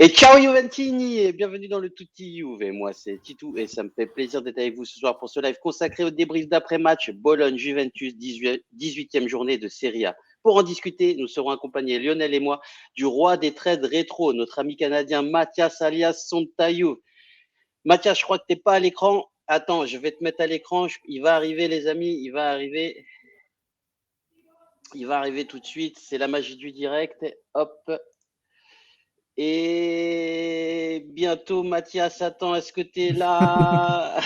Et ciao Juventini et bienvenue dans le Tutti Juve. Moi c'est Titou et ça me fait plaisir d'être avec vous ce soir pour ce live consacré au débrief d'après-match Bologne-Juventus 18e journée de Serie A. Pour en discuter, nous serons accompagnés, Lionel et moi, du roi des trades rétro, notre ami canadien Mathias alias Sontaillou. Mathias, je crois que tu n'es pas à l'écran. Attends, je vais te mettre à l'écran. Il va arriver les amis, il va arriver. Il va arriver tout de suite. C'est la magie du direct. Hop. Et bientôt, Mathias, attends, est-ce que tu es là?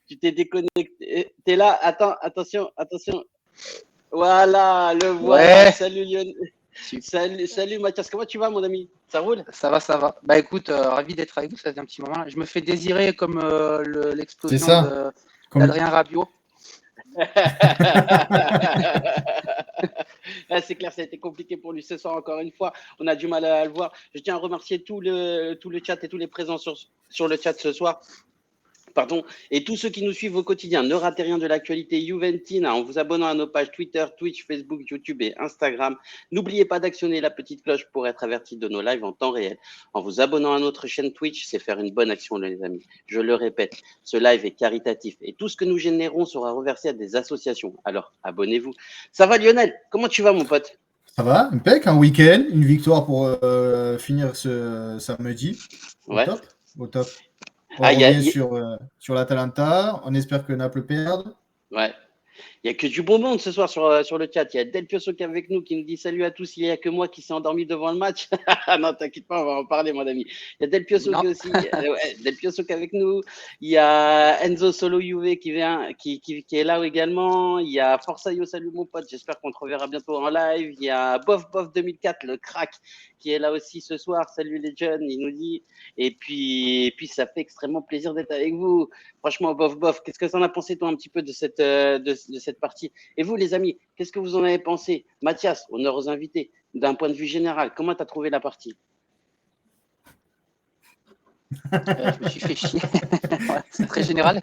Tu t'es déconnecté. Tu es là? Attends, attention. Voilà, le voilà. Ouais. Salut Lionel. Salut Mathias, comment tu vas mon ami? Ça roule? Ça va. Bah écoute, ravi d'être avec vous, ça fait un petit moment. Je me fais désirer comme l'explosion d'Adrien Rabiot. C'est clair, ça a été compliqué pour lui ce soir encore une fois. On a du mal à le voir. Je tiens à remercier tout le chat et tous les présents sur le chat ce soir. Pardon. Et tous ceux qui nous suivent au quotidien, ne ratez rien de l'actualité juventine en vous abonnant à nos pages Twitter, Twitch, Facebook, YouTube et Instagram. N'oubliez pas d'actionner la petite cloche pour être averti de nos lives en temps réel. En vous abonnant à notre chaîne Twitch, c'est faire une bonne action, les amis. Je le répète, ce live est caritatif et tout ce que nous générons sera reversé à des associations. Alors, abonnez-vous. Ça va Lionel? Comment tu vas mon pote? Ça va, impec, un week-end, une victoire pour finir ce samedi. Ouais. Au top. On revient sur l'Atalanta. On espère que Naples perde. Ouais. Il n'y a que du bon monde ce soir sur le chat. Il y a Del Piosso qui est avec nous, qui nous dit salut à tous. Il n'y a que moi qui s'est endormi devant le match. Non, t'inquiète pas, on va en parler, mon ami. Il y a Del Piosso qui est aussi. Del Piosso qui est avec nous. Il y a Enzo Solo Juve qui est là également. Il y a Forsaio, salut mon pote. J'espère qu'on te reverra bientôt en live. Il y a Bof 2004, le crack, qui est là aussi ce soir. Salut les jeunes, il nous dit. Et puis ça fait extrêmement plaisir d'être avec vous. Franchement, Bof, qu'est-ce que tu en as pensé toi un petit peu de cette partie? Et vous, les amis, qu'est-ce que vous en avez pensé? Mathias, honneur aux invités, d'un point de vue général, comment tu as trouvé la partie? Je me suis fait chier. C'est très général.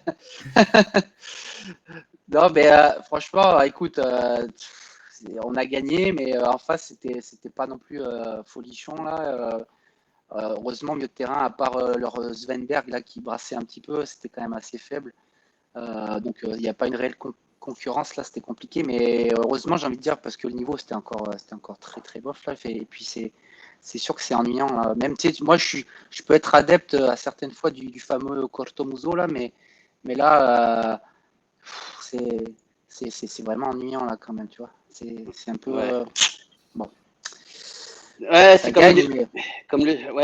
Non, mais franchement, écoute, on a gagné, mais en face, c'était pas non plus folichon là. Heureusement, milieu de terrain, à part leur Svenberg là qui brassait un petit peu, c'était quand même assez faible. Donc il n'y a pas une réelle concurrence là, c'était compliqué, mais heureusement j'ai envie de dire parce que le niveau c'était encore très très bof là, et puis c'est sûr que c'est ennuyant là. Même moi je peux être adepte à certaines fois du fameux Corto Muso là, mais là c'est vraiment ennuyant là quand même, tu vois, c'est un peu bon. Ouais, c'est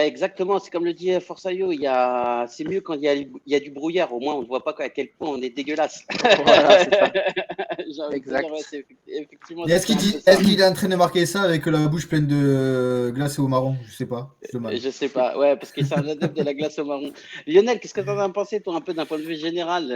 exactement. C'est comme le dit Forsaio. C'est mieux quand il y a du brouillard. Au moins, on ne voit pas à quel point on est dégueulasse. Voilà, c'est ça. Exact. Est-ce qu'il est en train de marquer ça avec la bouche pleine de glace au marron? Je sais pas. Je sais pas. Ouais, parce qu'il est un adepte de la glace au marron. Lionel, qu'est-ce que tu en as pensé, toi, un peu d'un point de vue général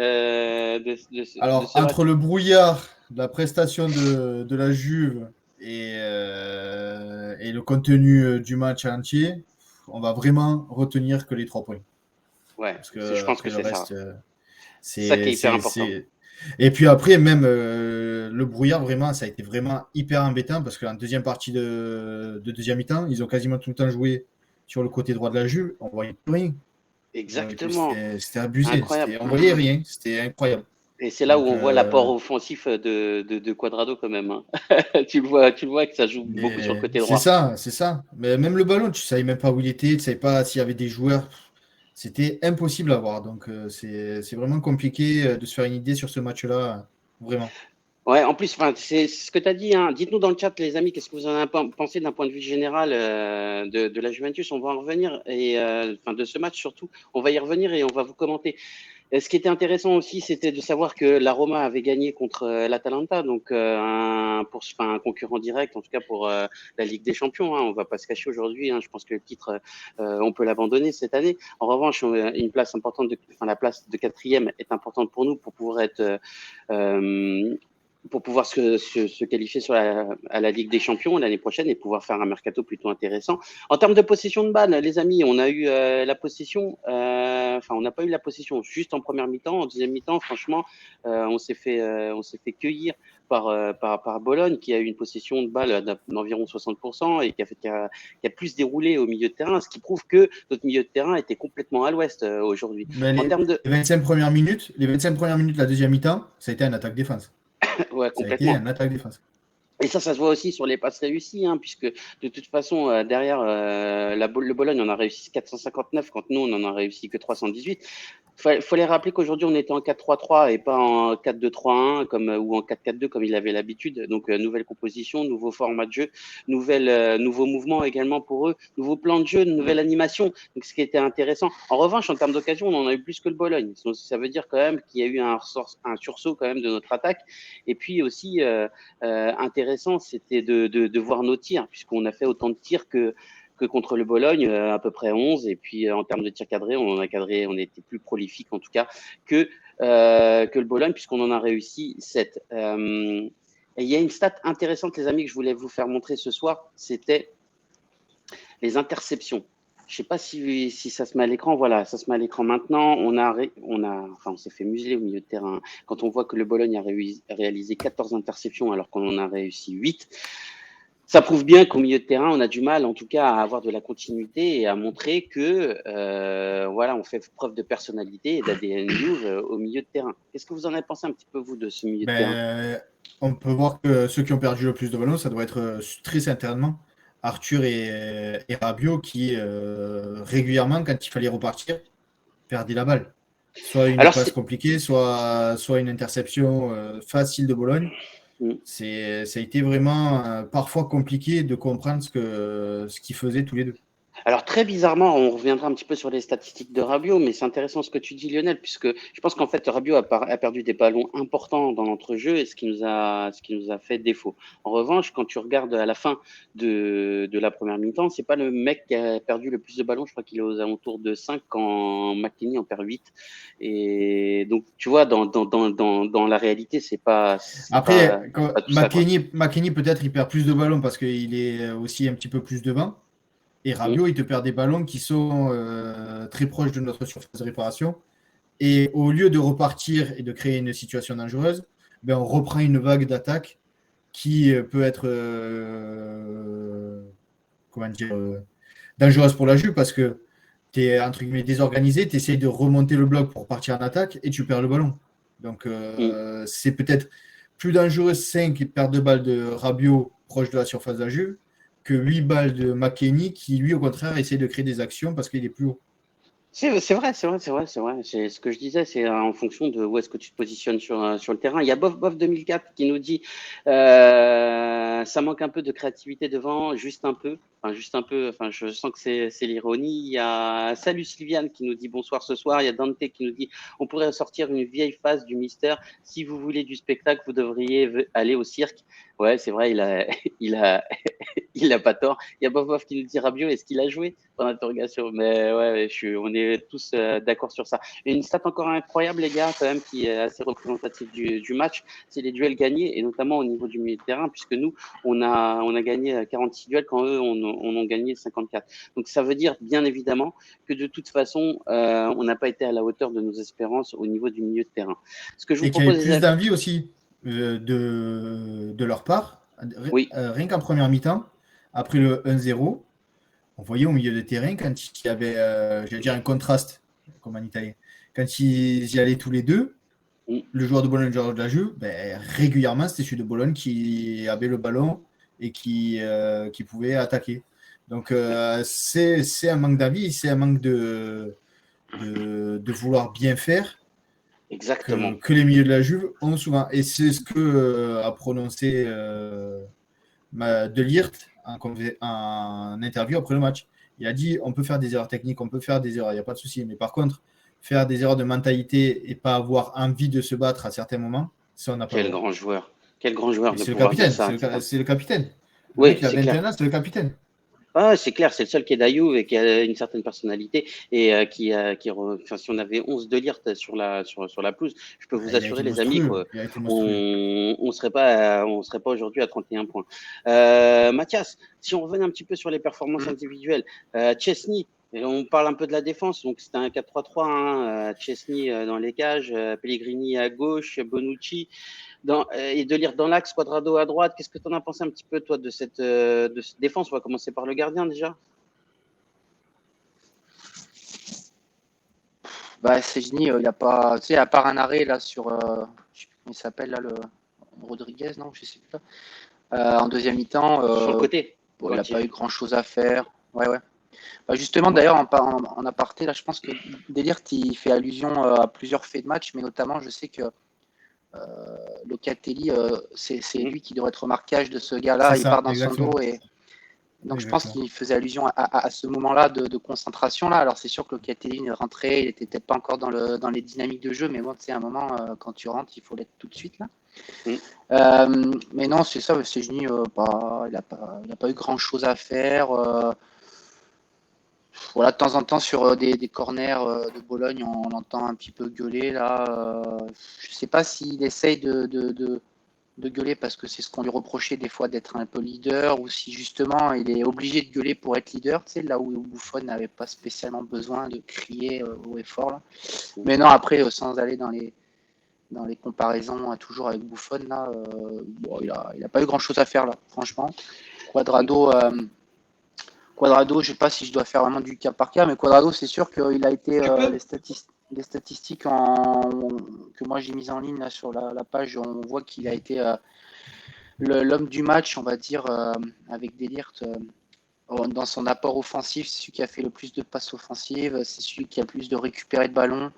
Alors, entre le brouillard, la prestation de la Juve et le contenu du match entier, on va vraiment retenir que les 3 points. Ouais, parce que je pense que c'est reste, ça. C'est ça qui est hyper important. Et puis après, même le brouillard, vraiment, ça a été vraiment hyper embêtant parce qu'en deuxième partie de deuxième mi-temps, ils ont quasiment tout le temps joué sur le côté droit de la Juve. On voyait plus rien. Exactement. C'était abusé. On voyait rien. C'était incroyable. Et c'est là où on voit l'apport offensif de Cuadrado quand même. Hein. tu le vois que ça joue beaucoup sur le côté droit. C'est ça. Mais même le ballon, tu ne savais même pas où il était, tu ne savais pas s'il y avait des joueurs. C'était impossible à voir. Donc, c'est vraiment compliqué de se faire une idée sur ce match-là. Vraiment. Ouais, en plus, c'est ce que tu as dit. Hein. Dites-nous dans le chat, les amis, qu'est-ce que vous en avez pensé d'un point de vue général de la Juventus. On va en revenir, de ce match surtout. On va y revenir et on va vous commenter. Ce qui était intéressant aussi, c'était de savoir que la Roma avait gagné contre l'Atalanta, donc un concurrent direct, en tout cas pour la Ligue des Champions. Hein. On ne va pas se cacher aujourd'hui. Hein. Je pense que le titre, on peut l'abandonner cette année. En revanche, une place importante, la place de 4e est importante pour nous pour pouvoir être se qualifier à la Ligue des Champions l'année prochaine et pouvoir faire un mercato plutôt intéressant. En termes de possession de balle, les amis, on a eu la possession. on n'a pas eu la possession juste en première mi-temps. En deuxième mi-temps, franchement, on s'est fait cueillir par Bologne, qui a eu une possession de balle d'environ 60% et qui a plus déroulé au milieu de terrain, ce qui prouve que notre milieu de terrain était complètement à l'ouest aujourd'hui. Mais les 25 premières minutes, de la deuxième mi-temps, ça a été un attaque-défense. Ouais, ça a été un attaque-défense. Et ça se voit aussi sur les passes réussies, puisque de toute façon, derrière, le Bologne, on a réussi 459, quand nous, on en a réussi que 318. Il fallait rappeler qu'aujourd'hui, on était en 4-3-3 et pas en 4-2-3-1 ou en 4-4-2 comme il avait l'habitude. Donc, nouvelle composition, nouveau format de jeu, nouveau mouvement également pour eux, nouveau plan de jeu, nouvelle animation. Donc, ce qui était intéressant. En revanche, en termes d'occasion, on en a eu plus que le Bologne. Donc, ça veut dire quand même qu'il y a eu un sursaut quand même de notre attaque. Et puis aussi, intéressant, c'était de voir nos tirs, puisqu'on a fait autant de tirs que contre le Bologne, à peu près 11. Et puis, en termes de tirs cadrés, on était plus prolifique en tout cas que le Bologne, puisqu'on en a réussi 7. Et il y a une stat intéressante, les amis, que je voulais vous faire montrer ce soir, c'était les interceptions. Je ne sais pas si ça se met à l'écran. Voilà, ça se met à l'écran maintenant. On s'est fait museler au milieu de terrain. Quand on voit que le Bologne a réalisé 14 interceptions alors qu'on en a réussi 8, ça prouve bien qu'au milieu de terrain, on a du mal, en tout cas, à avoir de la continuité et à montrer que, on fait preuve de personnalité et d'ADN au milieu de terrain. Qu'est-ce que vous en avez pensé un petit peu, vous, de ce milieu de terrain? On peut voir que ceux qui ont perdu le plus de ballons, ça doit être très certainement Arthur et Rabiot qui, régulièrement, quand il fallait repartir, perdaient la balle. Soit une passe compliquée, soit une interception facile de Bologne. Ça a été vraiment parfois compliqué de comprendre ce qu'ils faisaient tous les deux. Alors, très bizarrement, on reviendra un petit peu sur les statistiques de Rabiot, mais c'est intéressant ce que tu dis, Lionel, puisque je pense qu'en fait, Rabiot a perdu des ballons importants dans l'entrejeu et ce qui nous a fait défaut. En revanche, quand tu regardes à la fin de la première mi-temps, c'est pas le mec qui a perdu le plus de ballons. Je crois qu'il est aux alentours de 5 quand McKennie en perd 8. Et donc, tu vois, dans la réalité, c'est pas. Après, McKennie, peut-être, il perd plus de ballons parce qu'il est aussi un petit peu plus devant. Et Rabiot, il te perd des ballons qui sont très proches de notre surface de réparation. Et au lieu de repartir et de créer une situation dangereuse, on reprend une vague d'attaque qui peut être dangereuse pour la Juve parce que tu es entre guillemets désorganisé, tu essayes de remonter le bloc pour partir en attaque et tu perds le ballon. Donc c'est peut-être plus dangereux 5 pertes de balles de Rabiot proche de la surface de la Juve que 8 balles de McKennie qui, lui, au contraire, essaie de créer des actions parce qu'il est plus haut. C'est vrai. C'est ce que je disais, c'est en fonction de où est-ce que tu te positionnes sur le terrain. Il y a Bof 2004 qui nous dit ça manque un peu de créativité devant, juste un peu. Je sens que c'est l'ironie. Il y a Salut Sylviane qui nous dit bonsoir ce soir. Il y a Dante qui nous dit on pourrait sortir une vieille phase du mystère. Si vous voulez du spectacle, vous devriez aller au cirque. Ouais, c'est vrai, il a pas tort. Il y a Bof qui nous dit Rabiot, est-ce qu'il a joué? Point d'interrogation. Mais ouais, on est tous d'accord sur ça. Et une stat encore incroyable, les gars, quand même, qui est assez représentative du match, c'est les duels gagnés, et notamment au niveau du milieu de terrain, puisque nous, on a gagné 46 duels quand eux, on a gagné 54. Donc ça veut dire, bien évidemment, que de toute façon, on n'a pas été à la hauteur de nos espérances au niveau du milieu de terrain. Ce que je vous propose, qu'il y a eu plus d'envie aussi de leur part. Oui. Rien qu'en première mi-temps, après le 1-0, on voyait au milieu de terrain, quand il y avait un contraste, comme en italien, quand ils y allaient tous les deux, le joueur de Bologne et le joueur de la Juve, régulièrement, c'était celui de Bologne qui avait le ballon et qui pouvait attaquer. Donc, c'est un manque d'avis, c'est un manque de vouloir bien faire. Exactement. Que les milieux de la Juve ont souvent. Et c'est ce que a prononcé De Ligt en interview après le match. Il a dit on peut faire des erreurs techniques, on peut faire des erreurs, il n'y a pas de souci. Mais par contre, faire des erreurs de mentalité et pas avoir envie de se battre à certains moments, ça, on n'a pas. Quel grand joueur. Quel grand joueur. C'est le capitaine. C'est le capitaine. Oui, il a 21 ans, c'est le capitaine. Ah, c'est clair, c'est le seul qui est d'Ayoub et qui a une certaine personnalité et si on avait 11 de Ligt sur la pelouse, je peux vous assurer, les amis, on serait pas aujourd'hui à 31 points. Mathias, si on revenait un petit peu sur les performances individuelles, Chesney, Et on parle un peu de la défense. Donc, c'était un 4-3-3. Chesney dans les cages, Pellegrini à gauche, Bonucci et Delirte dans l'axe, Cuadrado à droite. Qu'est-ce que tu en as pensé un petit peu, toi, de cette défense? On va commencer par le gardien déjà. Szczęsny, il a pas, tu sais, à part un arrêt là sur, je sais plus comment il s'appelle là, le Rodriguez, non, je sais plus. En deuxième mi-temps, sur le côté. Il n'a pas eu grand-chose à faire. Ouais. Justement, d'ailleurs, en aparté, là, je pense que Delirte, il fait allusion à plusieurs faits de match, mais notamment, je sais que Locatelli, c'est lui qui devrait être au marquage de ce gars-là. Il part dans exactement. Son dos et donc je pense qu'il faisait allusion à ce moment-là de concentration là. Alors c'est sûr que Locatelli rentrait, il était peut-être pas encore dans les dynamiques de jeu, mais bon, tu sais, à un moment quand tu rentres, il faut l'être tout de suite là. Mais non, c'est ça, Szczęsny, il n'a pas eu grand-chose à faire. Voilà, de temps en temps sur des corners de Bologne, on entend un petit peu gueuler là. Je sais pas s'il essaye de gueuler parce que c'est ce qu'on lui reprochait des fois d'être un peu leader, ou si justement il est obligé de gueuler pour être leader, tu sais, là où Buffon n'avait pas spécialement besoin de crier haut et fort là. Mais non, après sans aller dans les comparaisons toujours avec Buffon là, il a pas eu grand chose à faire là, franchement. Cuadrado, je sais pas si je dois faire vraiment du cas par cas, mais Cuadrado, c'est sûr qu'il a été les statistiques que moi j'ai mises en ligne là, sur la page, on voit qu'il a été l'homme du match, on va dire, avec Delirte. Dans son apport offensif, c'est celui qui a fait le plus de passes offensives, c'est celui qui a le plus de récupéré de ballons.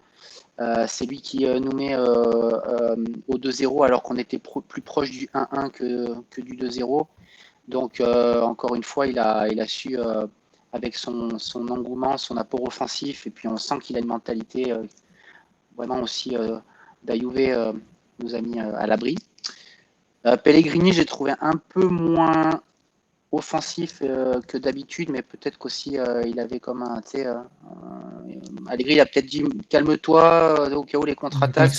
C'est lui qui nous met au 2-0 alors qu'on était plus proche du 1-1 que du 2-0. Donc, encore une fois, il a su, avec son engouement, son apport offensif, et puis on sent qu'il a une mentalité vraiment aussi d'Ajuve nous a mis à l'abri. Pellegrini, j'ai trouvé un peu moins offensif que d'habitude, mais peut-être qu'aussi il avait comme un, tu sais, Allegri, il a peut-être dit calme-toi au cas où les contre-attaques.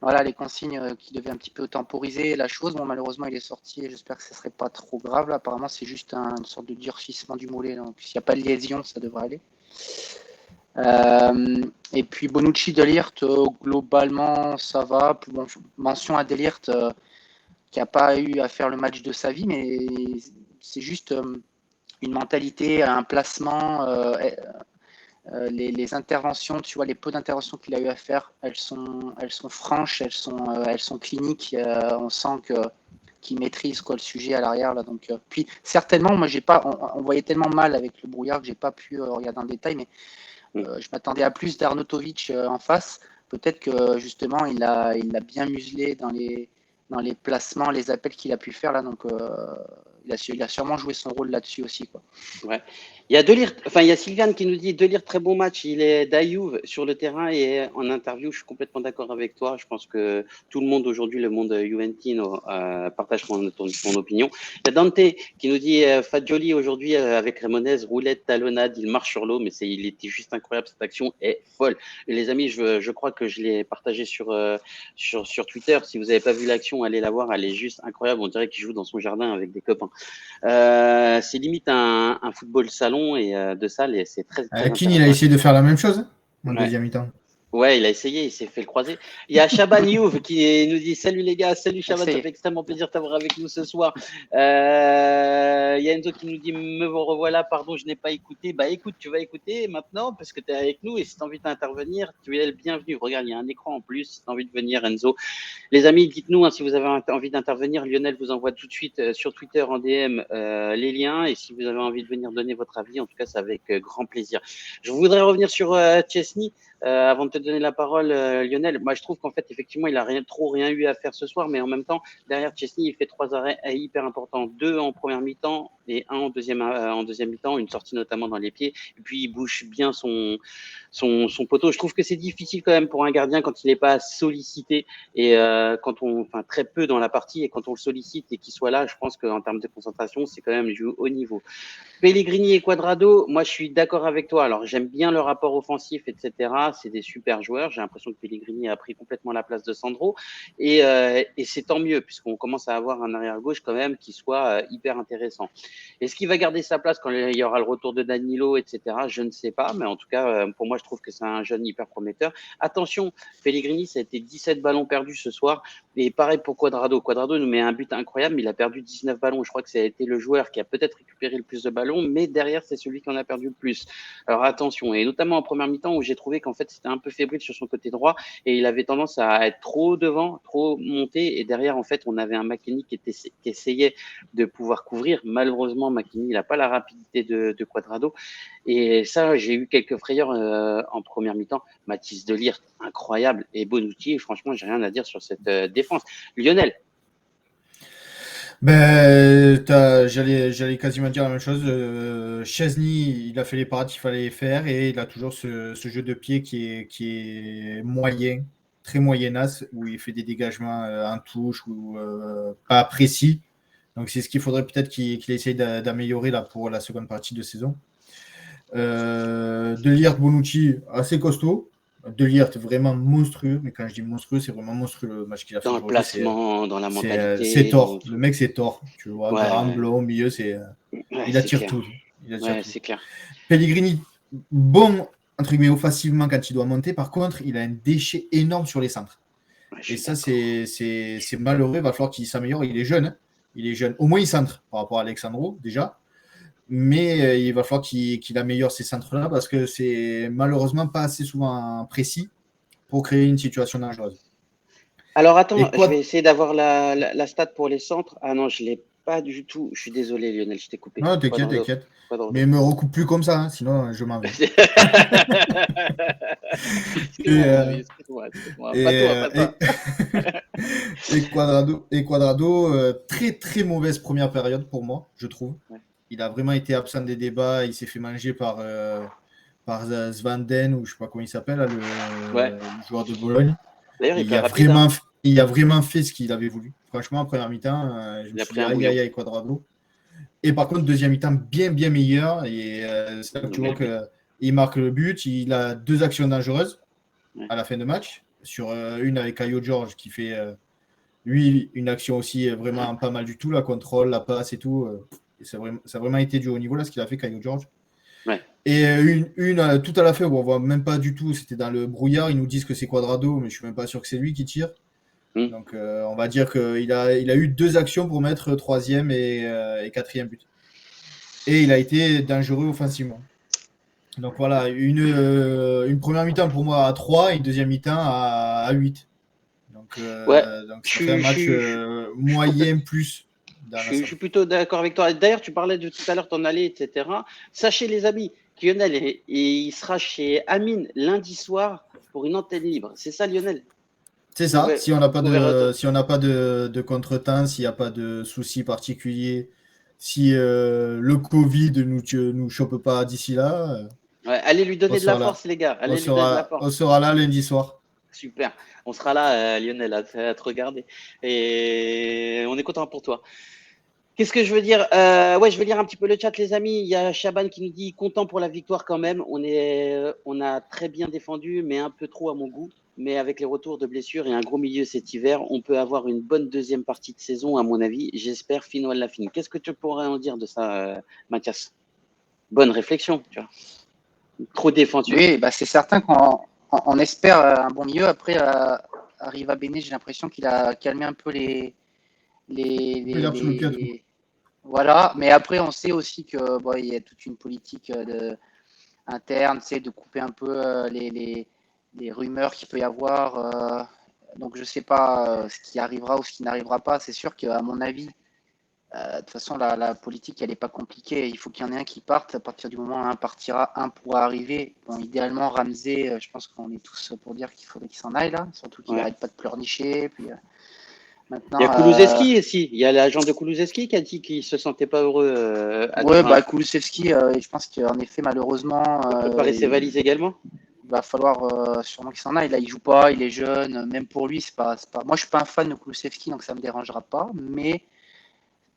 Voilà, les consignes qui devaient un petit peu temporiser la chose. Bon, malheureusement, il est sorti et j'espère que ce ne serait pas trop grave. Là, apparemment, c'est juste une sorte de durcissement du mollet. Donc, s'il n'y a pas de lésion, ça devrait aller. Et puis, Bonucci, Delirte, globalement, ça va. Bon, mention à Delirte qui n'a pas eu à faire le match de sa vie, mais c'est juste une mentalité, un placement. Les interventions, tu vois, les peu d'interventions qu'il a eu à faire, elles sont franches, elles sont cliniques. On sent qu'il maîtrise le sujet à l'arrière là. Donc, puis certainement, moi j'ai pas, on voyait tellement mal avec le brouillard que j'ai pas pu regarder en détail, mais je m'attendais à plus d'Arnautovic en face. Peut-être que justement il a bien muselé dans les placements, les appels qu'il a pu faire là. Donc il a sûrement joué son rôle là-dessus aussi, quoi. Ouais. Il y a Sylviane qui nous dit Delirte, très bon match. Il est d'Ajuve sur le terrain et en interview, je suis complètement d'accord avec toi. Je pense que tout le monde aujourd'hui, le monde juventino, partage ton opinion. Il y a Dante qui nous dit Fagioli aujourd'hui avec Ramonez, roulette, talonnade, il marche sur l'eau, mais il était juste incroyable. Cette action est folle. Et les amis, je crois que je l'ai partagé sur Twitter. Si vous n'avez pas vu l'action, allez la voir. Elle est juste incroyable. On dirait qu'il joue dans son jardin avec des copains. C'est limite un football salon et de salle et c'est très Keane, il a essayé de faire la même chose en deuxième mi-temps. Ouais, il a essayé, il s'est fait le croiser. Il y a Chaban Youv qui nous dit salut les gars, salut Chaban, ça fait extrêmement plaisir de t'avoir avec nous ce soir. Il y a Enzo qui nous dit me revoilà, pardon, je n'ai pas écouté. Bah écoute, tu vas écouter maintenant parce que tu es avec nous et si tu as envie d'intervenir, tu es le bienvenu. Regarde, il y a un écran en plus si tu as envie de venir, Enzo. Les amis, dites-nous si vous avez envie d'intervenir. Lionel vous envoie tout de suite sur Twitter en DM les liens et si vous avez envie de venir donner votre avis, en tout cas, c'est avec grand plaisir. Je voudrais revenir sur Szczęsny. Avant de te donner la parole, Lionel, moi je trouve qu'en fait, effectivement, il n'a rien eu à faire ce soir, mais en même temps, derrière Szczęsny, il fait 3 arrêts hyper importants, 2 en première mi-temps et 1 en deuxième mi-temps, une sortie notamment dans les pieds, et puis il bouge bien son poteau. Je trouve que c'est difficile quand même pour un gardien quand il n'est pas sollicité et très peu dans la partie et quand on le sollicite et qu'il soit là, je pense qu'en termes de concentration, c'est quand même du haut niveau. Pellegrini et Cuadrado, moi je suis d'accord avec toi. Alors j'aime bien le rapport offensif, etc. C'est des super joueurs. J'ai l'impression que Pellegrini a pris complètement la place de Sandro. Et c'est tant mieux, puisqu'on commence à avoir un arrière-gauche quand même qui soit hyper intéressant. Est-ce qu'il va garder sa place quand il y aura le retour de Danilo, etc. Je ne sais pas, mais en tout cas, pour moi, je trouve que c'est un jeune hyper prometteur. Attention, Pellegrini, ça a été 17 ballons perdus ce soir. Et pareil pour Cuadrado. Cuadrado nous met un but incroyable, mais il a perdu 19 ballons. Je crois que ça a été le joueur qui a peut-être récupéré le plus de ballons, mais derrière, c'est celui qui en a perdu le plus. Alors attention, et notamment en première mi-temps où j'ai trouvé qu'en fait, c'était un peu fébrile sur son côté droit et il avait tendance à être trop devant, trop monté. Et derrière, en fait, on avait un McKennie qui essayait de pouvoir couvrir. Malheureusement, McKennie, il n'a pas la rapidité de Cuadrado. Et ça, j'ai eu quelques frayeurs en première mi-temps. Mathis de Ligt, incroyable. Et Bonucci, franchement, j'ai rien à dire sur cette défense. Lionel. J'allais quasiment dire la même chose. Chesney, il a fait les parades qu'il fallait faire et il a toujours ce jeu de pied qui est moyen, très moyenasse, où il fait des dégagements en touche ou pas précis. Donc c'est ce qu'il faudrait peut-être qu'il essaye d'améliorer là pour la seconde partie de saison. De Ligt, Bonucci, assez costaud. De Ligt, vraiment monstrueux. Mais quand je dis monstrueux, c'est vraiment monstrueux le match qu'il a fait. Dans le placement, dans la mentalité. C'est tort. Le mec, c'est tort. Tu vois, grand, blanc au milieu, il attire tout. C'est clair. Pellegrini, bon, entre guillemets, offensivement quand il doit monter. Par contre, il a un déchet énorme sur les centres. Et ça, c'est malheureux. Il va falloir qu'il s'améliore. Il est jeune. Hein. Il est jeune. Au moins, il centre par rapport à Alexandro, déjà. Mais il va falloir qu'il améliore ces centres-là parce que c'est malheureusement pas assez souvent précis pour créer une situation dangereuse. Alors attends, je vais essayer d'avoir la stat pour les centres. Ah non, je ne l'ai pas du tout. Je suis désolé Lionel, je t'ai coupé. Non, t'inquiète. Mais me recoupe plus comme ça, hein, sinon je m'en vais. Et Cuadrado, très très mauvaise première période pour moi, je trouve. Ouais. Il a vraiment été absent des débats. Il s'est fait manger par Svanden, ou je ne sais pas comment il s'appelle, le joueur de Bologne. D'ailleurs, il a vraiment fait ce qu'il avait voulu. Franchement, en première mi-temps, je me suis dit aïe, Cuadrado. Et par contre, deuxième mi-temps, bien meilleur. Et c'est là que tu vois qu'il marque le but. Il a 2 actions dangereuses à la fin de match. Sur une avec Caio George qui fait, lui, une action aussi vraiment pas mal du tout. La contrôle, la passe et tout. Ça a vraiment été du haut niveau là ce qu'il a fait Caio George. Ouais. Et une tout à la fin où on voit même pas du tout, c'était dans le brouillard, ils nous disent que c'est Cuadrado, mais je suis même pas sûr que c'est lui qui tire. Donc on va dire qu'il a eu 2 actions pour mettre 3e et 4e but. Et il a été dangereux offensivement. Donc voilà, une première mi-temps pour moi à 3 et une deuxième mi-temps à 8. Donc c'est un match moyen plus. Je suis plutôt d'accord avec toi. D'ailleurs, tu parlais de tout à l'heure ton allée, etc. Sachez les amis, Lionel, il sera chez Amine lundi soir pour une antenne libre. C'est ça, Lionel? C'est ça. Si on n'a pas de contretemps, s'il n'y a pas de soucis particuliers, si le Covid nous chope pas d'ici là. Allez lui donner de la force, les gars. On sera là lundi soir. Super. On sera là, Lionel, à te regarder. Et on est content pour toi. Qu'est-ce que je veux dire? Je vais lire un petit peu le chat, les amis. Il y a Chaban qui nous dit content pour la victoire quand même. On a très bien défendu, mais un peu trop à mon goût. Mais avec les retours de blessures et un gros milieu cet hiver, on peut avoir une bonne deuxième partie de saison, à mon avis. J'espère Fino l'a fini. Qu'est-ce que tu pourrais en dire de ça, Mathias? Bonne réflexion, tu vois. Trop défendu. Oui, c'est certain qu'on espère un bon milieu. Après, Arriva Bene, j'ai l'impression qu'il a calmé un peu les voilà, mais après on sait aussi que il y a toute une politique interne, c'est de couper un peu les rumeurs qu'il peut y avoir. Donc je sais pas ce qui arrivera ou ce qui n'arrivera pas. C'est sûr qu'à mon avis, de toute façon la politique elle est pas compliquée. Il faut qu'il y en ait un qui parte. À partir du moment où un partira, un pourra arriver. Bon, idéalement Ramsey, je pense qu'on est tous pour dire qu'il faudrait qu'il s'en aille là, surtout qu'il n'arrête pas de pleurnicher. Puis maintenant, il y a Kulusevski aussi. Il y a l'agent de Kulusevski qui a dit qu'il ne se sentait pas heureux. Kulusevski, je pense qu'en effet, malheureusement. Il peut préparer ses valises également. Il va falloir sûrement qu'il s'en aille. Là, il joue pas, il est jeune. Même pour lui, c'est pas. Moi, je suis pas un fan de Kulusevski, donc ça me dérangera pas. Mais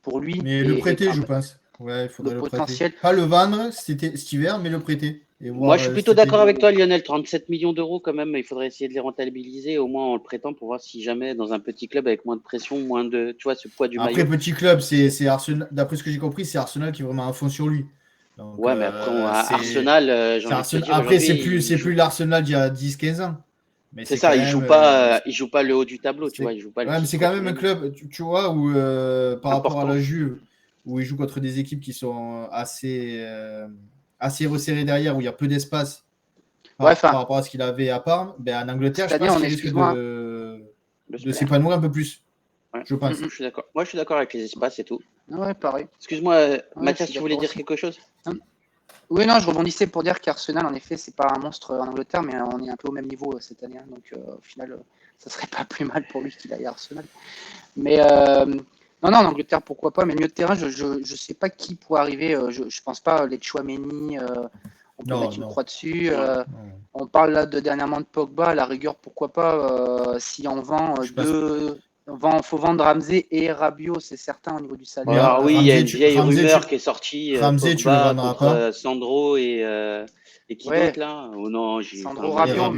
pour lui. Mais le prêter, je pense. Ouais, il faudrait le prêter. Pas le vendre cet hiver, mais le prêter. Moi, je suis plutôt d'accord avec toi, Lionel. 37 millions d'euros, quand même, il faudrait essayer de les rentabiliser, au moins en le prêtant, pour voir si jamais, dans un petit club avec moins de pression, moins de, tu vois, ce poids du maillot. Après, petit club, c'est Arsenal. D'après ce que j'ai compris, c'est Arsenal qui est vraiment à fond sur lui. Donc, ouais, mais après, Arsenal, j'ai envie de te dire, après, c'est plus l'Arsenal d'il y a 10-15 ans. Mais c'est ça, il joue pas le haut du tableau, tu vois, il joue pas le mais c'est quand même un club, tu vois, où par rapport à la Juve, où il joue contre des équipes qui sont assez resserrées derrière, où il y a peu d'espace par rapport à ce qu'il avait à Parme, en Angleterre, je pense qu'il risque de s'épanouir un peu plus. Ouais. Je pense. Je suis d'accord. Moi, je suis d'accord avec les espaces et tout. Ouais, pareil. Excuse-moi, Mathias, tu voulais dire quelque chose? Oui, non, je rebondissais pour dire qu'Arsenal, en effet, c'est pas un monstre en Angleterre, mais on est un peu au même niveau cette année. Donc, au final, ça serait pas plus mal pour lui qu'il aille à Arsenal. Mais non, en Angleterre, pourquoi pas. Mais milieu de terrain, je sais pas qui pourrait arriver. Je pense pas les Tchouaméni. On peut mettre une croix dessus. On parle là dernièrement de Pogba. À la rigueur, pourquoi pas. Si on vend faut vendre Ramsey et Rabiot, c'est certain au niveau du salaire. Ah oui, il y a une vieille rumeur qui est sortie. Ramsey, tu le vendras contre Sandro et qui d'autre là? Oh non, Sandro Rabiot.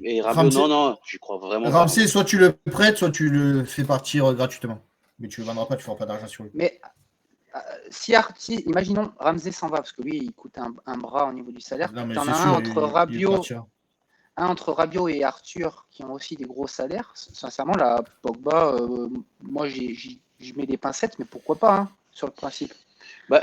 Et Rabiot, non, j'y crois vraiment pas. Ramsey, soit tu le prêtes, soit tu le fais partir gratuitement. Mais tu le vendras pas, tu feras pas d'argent sur lui. Mais si imaginons Ramsey s'en va, parce que lui, il coûte un bras au niveau du salaire. Tu en as un entre Rabiot et Arthur qui ont aussi des gros salaires. Sincèrement, la Pogba, moi, j'y mets des pincettes, mais pourquoi pas, sur le principe.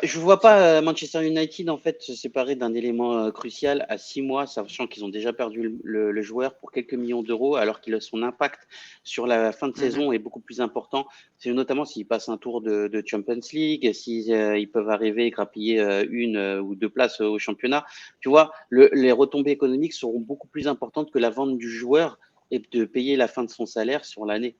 Je ne vois pas Manchester United en fait se séparer d'un élément crucial à 6 mois, sachant qu'ils ont déjà perdu le joueur pour quelques millions d'euros, alors que son impact sur la fin de saison est beaucoup plus important. C'est notamment s'ils passent un tour de Champions League, s'ils peuvent arriver et grappiller une ou deux places au championnat. Tu vois, les retombées économiques seront beaucoup plus importantes que la vente du joueur et de payer la fin de son salaire sur l'année.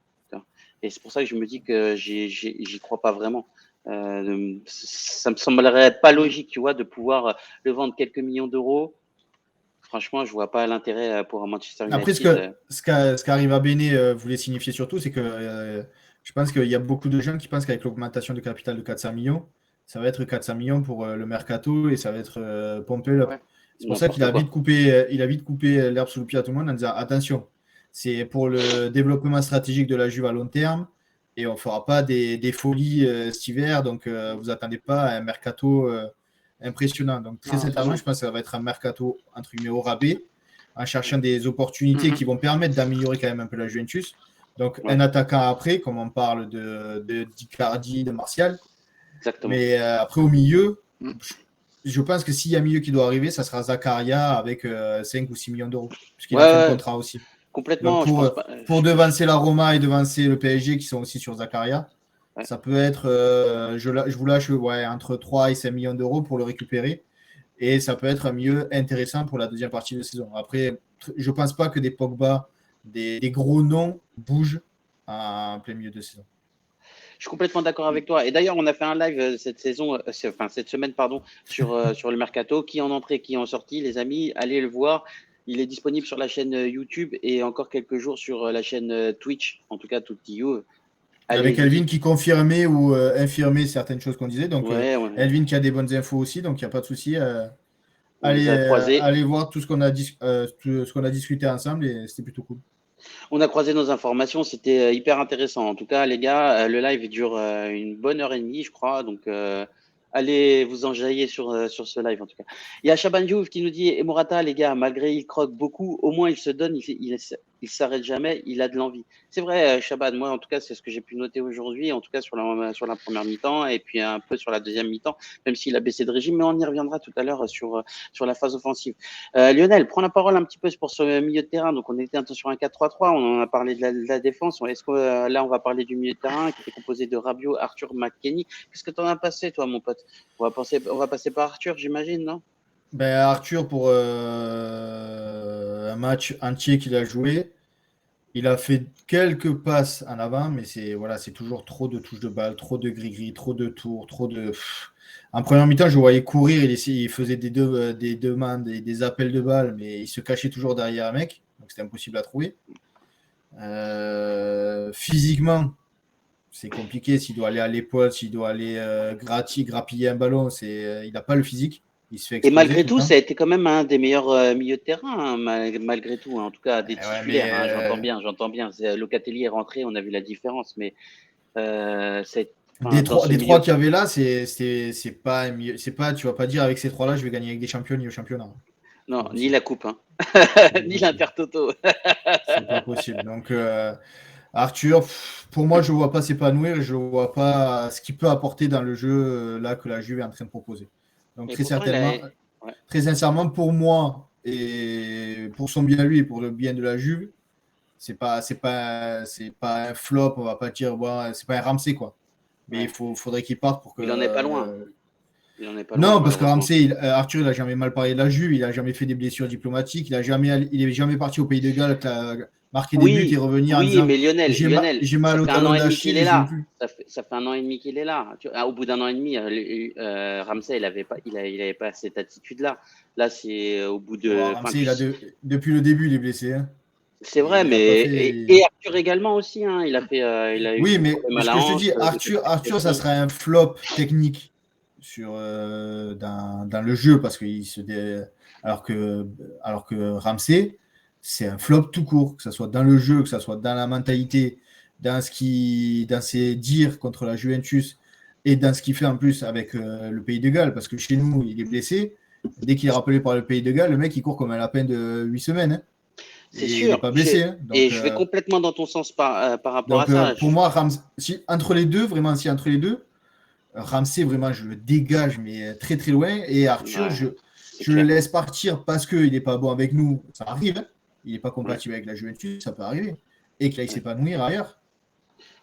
Et c'est pour ça que je me dis que j'y crois pas vraiment. Ça me semblerait pas logique, tu vois, de pouvoir le vendre quelques millions d'euros. Franchement, je vois pas l'intérêt pour Manchester United. Après, ce qu'Arriva Bene voulait signifier surtout, c'est que je pense qu'il y a beaucoup de gens qui pensent qu'avec l'augmentation de capital de 400 millions, ça va être 400 millions pour le mercato et ça va être pompé là. Ouais. C'est pour ça qu'il a vite coupé l'herbe sous le pied à tout le monde en disant attention, c'est pour le développement stratégique de la Juve à long terme. Et on ne fera pas des folies cet hiver, donc vous attendez pas à un mercato impressionnant. Donc très sincèrement, je pense que ça va être un mercato entre guillemets au rabais, en cherchant des opportunités qui vont permettre d'améliorer quand même un peu la Juventus. Donc un attaquant après, comme on parle de Icardi, de Martial. Exactement. Mais après au milieu, je pense que s'il y a un milieu qui doit arriver, ça sera Zakaria avec 5 ou 6 millions d'euros, puisqu'il a fait le contrat aussi. Complètement. Donc pour devancer la Roma et devancer le PSG qui sont aussi sur Zakaria, ça peut être, je vous lâche entre 3 et 5 millions d'euros pour le récupérer. Et ça peut être un milieu intéressant pour la deuxième partie de saison. Après, je ne pense pas que des Pogba, des gros noms bougent en plein milieu de saison. Je suis complètement d'accord avec toi. Et d'ailleurs, on a fait un live cette semaine, sur le mercato. Qui en entrée, qui en sortie, les amis, allez le voir. Il est disponible sur la chaîne YouTube et encore quelques jours sur la chaîne Twitch, en tout cas TuTiU. Avec Elvin qui confirmait ou infirmait certaines choses qu'on disait. Donc Elvin qui a des bonnes infos aussi, donc il n'y a pas de souci. Allez voir tout ce qu'on a discuté ensemble et c'était plutôt cool. On a croisé nos informations, c'était hyper intéressant. En tout cas, les gars, le live dure une bonne heure et demie, je crois. Donc, allez vous enjailler sur ce live, en tout cas. Il y a Chaban Diouf qui nous dit « Et Morata, les gars, malgré il croque beaucoup, au moins il se donne, il s'arrête jamais, il a de l'envie. » C'est vrai, Chaban, moi, en tout cas, c'est ce que j'ai pu noter aujourd'hui, en tout cas sur la première mi-temps et puis un peu sur la deuxième mi-temps, même s'il a baissé de régime, mais on y reviendra tout à l'heure sur la phase offensive. Lionel, prends la parole un petit peu pour ce milieu de terrain. Donc, on était un peu sur un 4-3-3, on en a parlé de la défense. Est-ce que là, on va parler du milieu de terrain qui était composé de Rabiot, Arthur, McKennie. Qu'est-ce que tu en as passé, toi, mon pote? On va passer par Arthur, j'imagine, non? Arthur, pour un match entier qu'il a joué, il a fait quelques passes en avant, mais c'est toujours trop de touches de balle, trop de gris-gris, trop de tours, trop de... En première mi-temps, je le voyais courir, il faisait des demandes, des appels de balles, mais il se cachait toujours derrière un mec, donc c'était impossible à trouver. Physiquement, c'est compliqué s'il doit aller à l'épaule, s'il doit aller grappiller un ballon, il n'a pas le physique. il se fait Et exploser malgré tout le tout, temps. ça a été quand même un des meilleurs milieux de terrain, hein, malgré tout, hein, en tout cas des Ouais, titulaires, hein, j'entends bien. Locatelli est rentré, on a vu la différence, mais dans ce des trois milieu. qu'il y avait là, c'est pas, tu vas pas dire avec ces trois-là, je vais gagner avec des champions ni au championnat. C'est Non, pas ni possible. la coupe, hein. Ni l'Intertoto. C'est pas possible. Donc, Arthur, pour moi, je ne vois pas s'épanouir et je ne vois pas ce qu'il peut apporter dans le jeu là que la Juve est en train de proposer. Donc, Et pourtant, il a. Ouais. très sincèrement, pour moi et pour son bien à lui et pour le bien de la Juve, c'est pas un flop. On va pas dire, ouais, c'est pas un Ramsey quoi. Mais Ouais. faudrait qu'il parte pour que. Il en est pas loin. Il en est pas loin, Non, parce que malheureusement. Ramsey, Arthur, il n'a jamais mal parlé de la Juve, il n'a jamais fait des blessures diplomatiques, il est jamais parti au Pays de Galles, marquer des buts et Oui, revenir en oui, disant mais Lionel, j'ai ça mal au fait un talon an et demi qu'il d'Achille, est je joue là. plus. Ça fait un an et demi qu'il est là. Au bout d'un an et demi, Ramsey, il avait pas cette attitude-là. Là, c'est au bout Bon, de. Enfin, Ramsey, depuis le début, il est blessé. Hein. c'est vrai, Il a pas mais fait. et Arthur également aussi. Hein, il a eu Oui, des mais problèmes à ce la que je te hanche dis, de cette Arthur, ça expression. serait un flop technique dans le jeu parce que alors que Ramsey, c'est un flop tout court, que ce soit dans le jeu, que ce soit dans la mentalité, dans ses dires contre la Juventus et dans ce qu'il fait en plus avec le Pays de Galles, parce que chez nous, il est blessé. Dès qu'il est rappelé par le Pays de Galles, le mec, il court comme un lapin de 8 semaines. Hein. C'est Et il n'est sûr. pas blessé. Hein. Et je vais complètement dans ton sens par rapport à ça. Pour moi, entre les deux, vraiment, si entre les deux, Ramsey, vraiment, je le dégage, mais très très loin. Et Arthur, Ouais, je le laisse partir parce qu'il n'est pas bon avec nous. Ça arrive. Hein. Il n'est pas compatible avec la Juventus, ça peut arriver. Et qu'il aille s'épanouir ailleurs.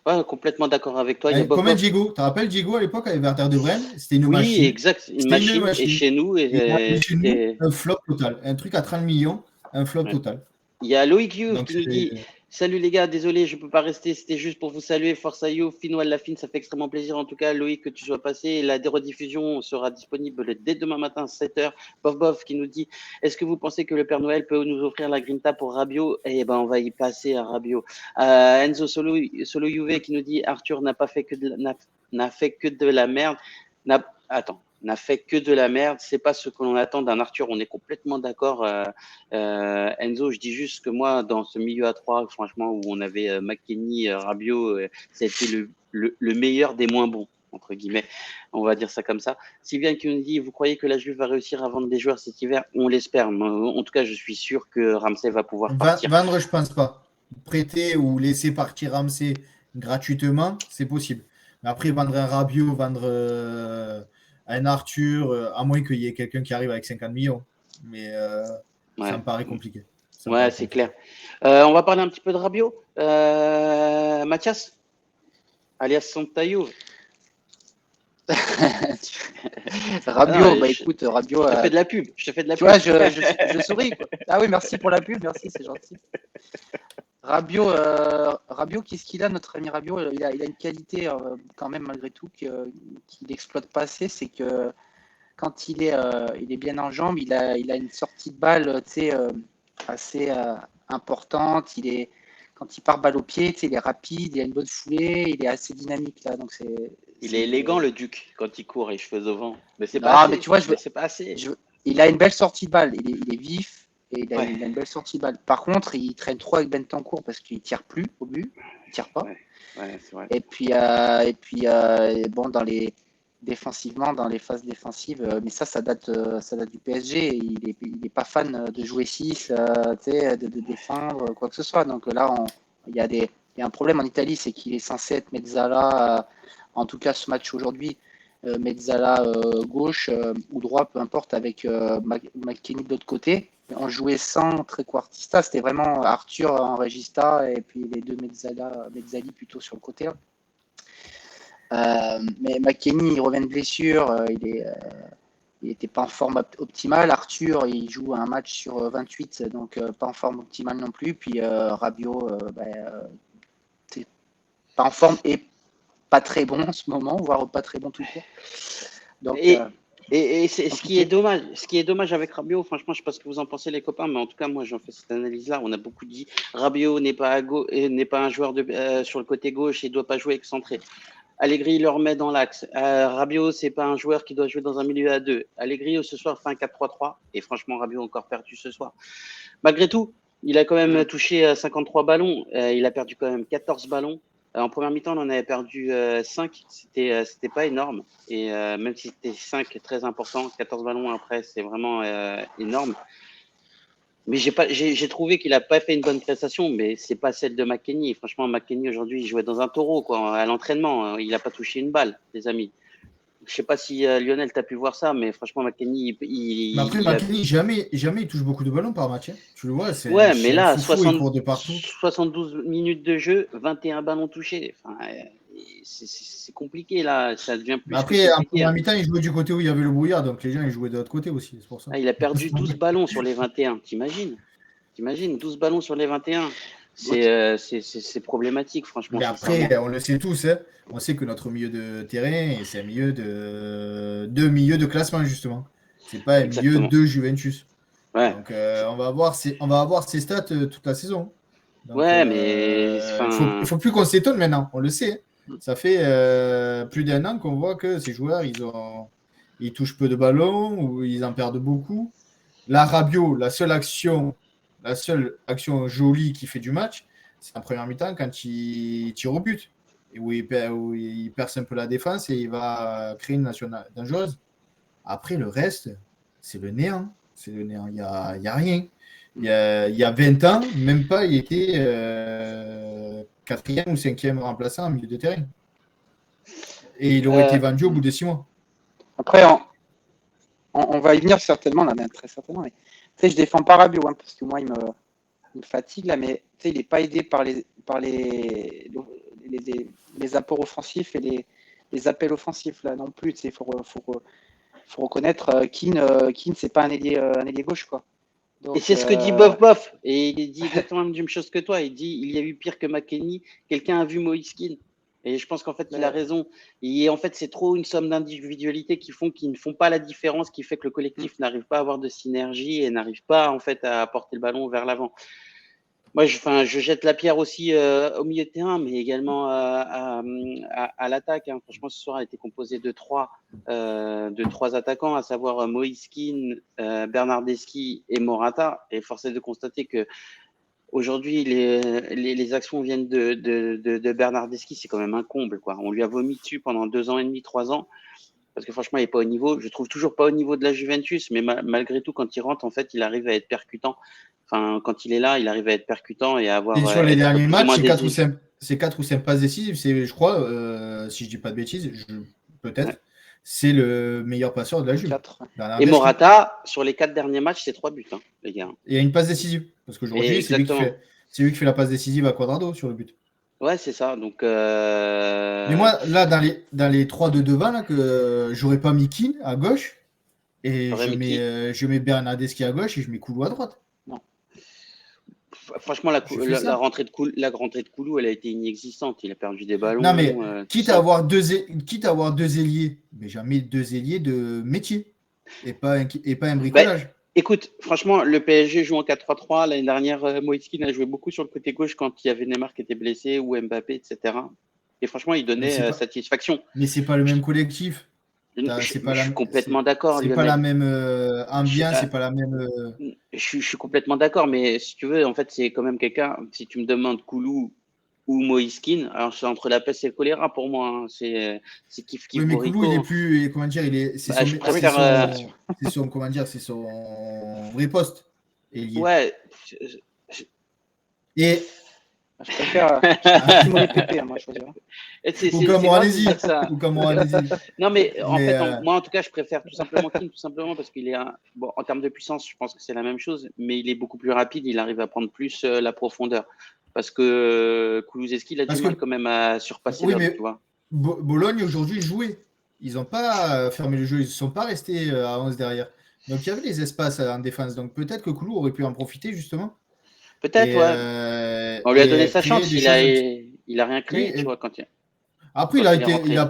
Ouais, complètement d'accord avec toi. Il y a Comme un Bob. Diego. Tu te rappelles Diego à l'époque avec Werder de Brême? C'était une Oui, machine. exact. Une C'était une machine. Et machine. chez nous, Et il arrive chez nous, c'était. un flop total. Un truc à 30 millions, un flop Ouais. total. Il y a Loïc Youve Donc, qui nous dit salut les gars, désolé, je ne peux pas rester. C'était juste pour vous saluer. Forza Youve, Fino la fine, ça fait extrêmement plaisir. En tout cas, Loïc, que tu sois passé. La rediffusion sera disponible dès demain matin, 7h. Bof qui nous dit est-ce que vous pensez que le Père Noël peut nous offrir la grinta pour Rabiot? Eh ben, on va y passer à Rabiot. Enzo Solo Juve qui nous dit Arthur n'a fait que de la merde. N'a fait que de la merde. C'est pas ce que l'on attend d'un Arthur. On est complètement d'accord. Enzo, je dis juste que moi, dans ce milieu à 3, franchement, où on avait McKennie, Rabiot, c'était le meilleur des moins bons, entre guillemets. On va dire ça comme ça. Sylvain qui nous dit vous croyez que la Juve va réussir à vendre des joueurs cet hiver? On l'espère. En tout cas, je suis sûr que Ramsey va pouvoir partir. Vendre, je pense pas. Prêter ou laisser partir Ramsey gratuitement, c'est possible. Mais après, vendre un Rabiot, vendre un Arthur, à moins qu'il y ait quelqu'un qui arrive avec 50 millions. Mais ça me paraît compliqué. Ouais, c'est clair. On va parler un petit peu de Rabiot. Mathias, alias Santayo. Rabiot, écoute, Rabiot. Je te fais de la pub. Je te fais de la tu pub. vois, je souris. Quoi. Ah oui, merci pour la pub, merci, c'est gentil. Rabiot, qu'est-ce qu'il a, notre ami Rabiot? Il a une qualité quand même malgré tout qu'il n'exploite pas assez, c'est que quand il est bien en jambes, il a une sortie de balle, assez importante. Quand il part balle au pied, il est rapide, il a une bonne foulée, il est assez dynamique là. Donc il est élégant le Duc quand il court et cheveux au vent. Mais c'est non, pas assez. mais tu vois, c'est pas assez. Il a une belle sortie de balle. Il est vif et il a une belle sortie de balle. Par contre, il traîne trop avec Bentancur parce qu'il tire plus au but, il tire pas. Ouais, c'est vrai. Et puis bon, défensivement, dans les phases défensives, mais ça date du PSG. Il est pas fan de jouer 6, de défendre, quoi que ce soit. Donc là, il y a un problème en Italie, c'est qu'il est censé être Mezzala, en tout cas ce match aujourd'hui, Mezzala gauche ou droit, peu importe, avec McKennie de l'autre côté. On jouait sans trequartista, c'était vraiment Arthur en regista et puis les deux Mezzali plutôt sur le côté. Là. Mais McKennie, il revient de blessure, il n'était pas en forme optimale. Arthur, il joue un match sur 28, donc pas en forme optimale non plus. Puis Rabiot, c'est pas en forme et pas très bon en ce moment, voire pas très bon tout court. Donc, et c'est ce qui est dommage avec Rabiot, franchement, je ne sais pas ce que vous en pensez les copains, mais en tout cas, moi j'en fais cette analyse-là. On a beaucoup dit Rabiot n'est pas un joueur sur le côté gauche et ne doit pas jouer excentré. Allegri il le remet dans l'axe. Rabiot, c'est pas un joueur qui doit jouer dans un milieu à 2. Allegri, ce soir, fait un 4-3-3. Et franchement, Rabiot a encore perdu ce soir. Malgré tout, il a quand même touché 53 ballons. Il a perdu quand même 14 ballons. En première mi-temps, on en avait perdu 5. C'était pas énorme. Et même si c'était 5 très important, 14 ballons après, c'est vraiment énorme. Mais j'ai trouvé qu'il n'a pas fait une bonne prestation, mais c'est pas celle de McKennie. Franchement, McKennie aujourd'hui, il jouait dans un taureau quoi, à l'entraînement. Il n'a pas touché une balle, les amis. Je sais pas si Lionel, tu as pu voir ça, mais franchement, McKennie, Mais après, McKennie, jamais il touche beaucoup de ballons par match. Hein. Tu le vois, c'est mais là, il court de partout. 72 minutes de jeu, 21 ballons touchés. Enfin, c'est compliqué là, ça devient plus. Après, en première mi-temps, il jouait du côté où il y avait le brouillard, donc les gens ils jouaient de l'autre côté aussi. C'est pour ça. Il a perdu 12 ballons sur les 21. T'imagines 12 ballons sur les 21. C'est problématique, franchement. Mais après, on le sait tous, hein. On sait que notre milieu de terrain, c'est un milieu de classement, justement. C'est pas un milieu de Juventus. Ouais. Donc, on va avoir ses stats toute la saison. Donc, mais il faut plus qu'on s'étonne maintenant, on le sait. Ça fait plus d'1 an qu'on voit que ces joueurs, ils touchent peu de ballons ou ils en perdent beaucoup. Là, Rabiot, la seule action jolie qui fait du match, c'est en première mi-temps quand il tire au but et où il perce un peu la défense et il va créer une nationale dangereuse. Après, le reste, c'est le néant. C'est le néant. Il n'y a rien. Il y a 20 ans, même pas, il était 4e ou 5e remplaçant en milieu de terrain. Et il aurait été vendu au bout de 6 mois. Après, on va y venir certainement, là, mais très certainement. Mais, je défends pas Rabiot, hein, parce que moi, il me fatigue, là, mais il n'est pas aidé par les apports offensifs et les appels offensifs, là, non plus. Il faut reconnaître Keane, c'est pas un ailier gauche, quoi. Donc, et c'est ce que dit Bof. Et il dit exactement la même chose que toi. Il dit il y a eu pire que McKennie. Quelqu'un a vu Moïse Keane. Et je pense qu'en fait, il a raison. Et en fait, c'est trop une somme d'individualités qui ne font pas la différence, qui fait que le collectif n'arrive pas à avoir de synergie et n'arrive pas en fait à porter le ballon vers l'avant. Moi, je jette la pierre aussi au milieu de terrain, mais également à l'attaque. Hein. Franchement, ce soir a été composé de trois attaquants, à savoir Moïse Keane, Bernardeschi et Morata. Et force est de constater que aujourd'hui, les actions viennent de Bernardeschi, c'est quand même un comble, quoi. On lui a vomi dessus pendant 2 ans et demi, 3 ans, parce que franchement, il n'est pas au niveau. Je trouve toujours pas au niveau de la Juventus, mais malgré tout, quand il rentre, en fait, il arrive à être percutant. Enfin, quand il est là, il arrive à être percutant et à avoir. Et sur les derniers matchs, c'est 4 ou 5 passes décisives. C'est, je crois, si je dis pas de bêtises, peut-être, c'est le meilleur passeur de la Juve. Et Morata, sur les 4 derniers matchs, c'est 3 buts, hein, les gars. Et il y a une passe décisive. Parce qu'aujourd'hui, c'est lui qui fait la passe décisive à Quadrado sur le but. Ouais, c'est ça. Donc, Mais moi, là, dans les 3 de devant, là, que j'aurais pas mis Keane à gauche. Et je mets Bernardeschi à gauche et je mets Koulou à droite. Non. Franchement, la rentrée de Koulou, elle a été inexistante. Il a perdu des ballons. Non, mais quitte à avoir deux ailiers, mais jamais 2 ailiers de métier et pas un bricolage. Écoute, franchement, le PSG joue en 4-3-3. L'année dernière, Moïse Keane a joué beaucoup sur le côté gauche quand il y avait Neymar qui était blessé ou Mbappé, etc. Et franchement, il donnait satisfaction. Mais c'est pas le même collectif. Je suis complètement d'accord. C'est pas la même ambiance, c'est pas la même. Je suis complètement d'accord, mais si tu veux, en fait, c'est quand même quelqu'un. Si tu me demandes Koulou ou Moïse Keane, alors c'est entre la peste et le choléra pour moi. Hein. C'est kiff oui, mais Koulou, il est plus. Comment dire, c'est son vrai poste. Ouais. Et. Je préfère Simone Pépé, moi, je choisirais. Ou comme allez-y. Non, mais en fait, moi, en tout cas, je préfère tout simplement Keane, tout simplement parce qu'il est en termes de puissance, je pense que c'est la même chose, mais il est beaucoup plus rapide, il arrive à prendre plus la profondeur. Parce que Kulusevski, il a du mal quand même à surpasser mais tu vois. Bologne, aujourd'hui, jouait. Ils n'ont pas fermé le jeu, ils ne sont pas restés à 11 derrière. Donc, il y avait des espaces en défense. Donc, peut-être que Koulou aurait pu en profiter, justement. Peut-être, ouais. On lui a donné sa chance, il a rien créé, tu vois, quand il... Après, il a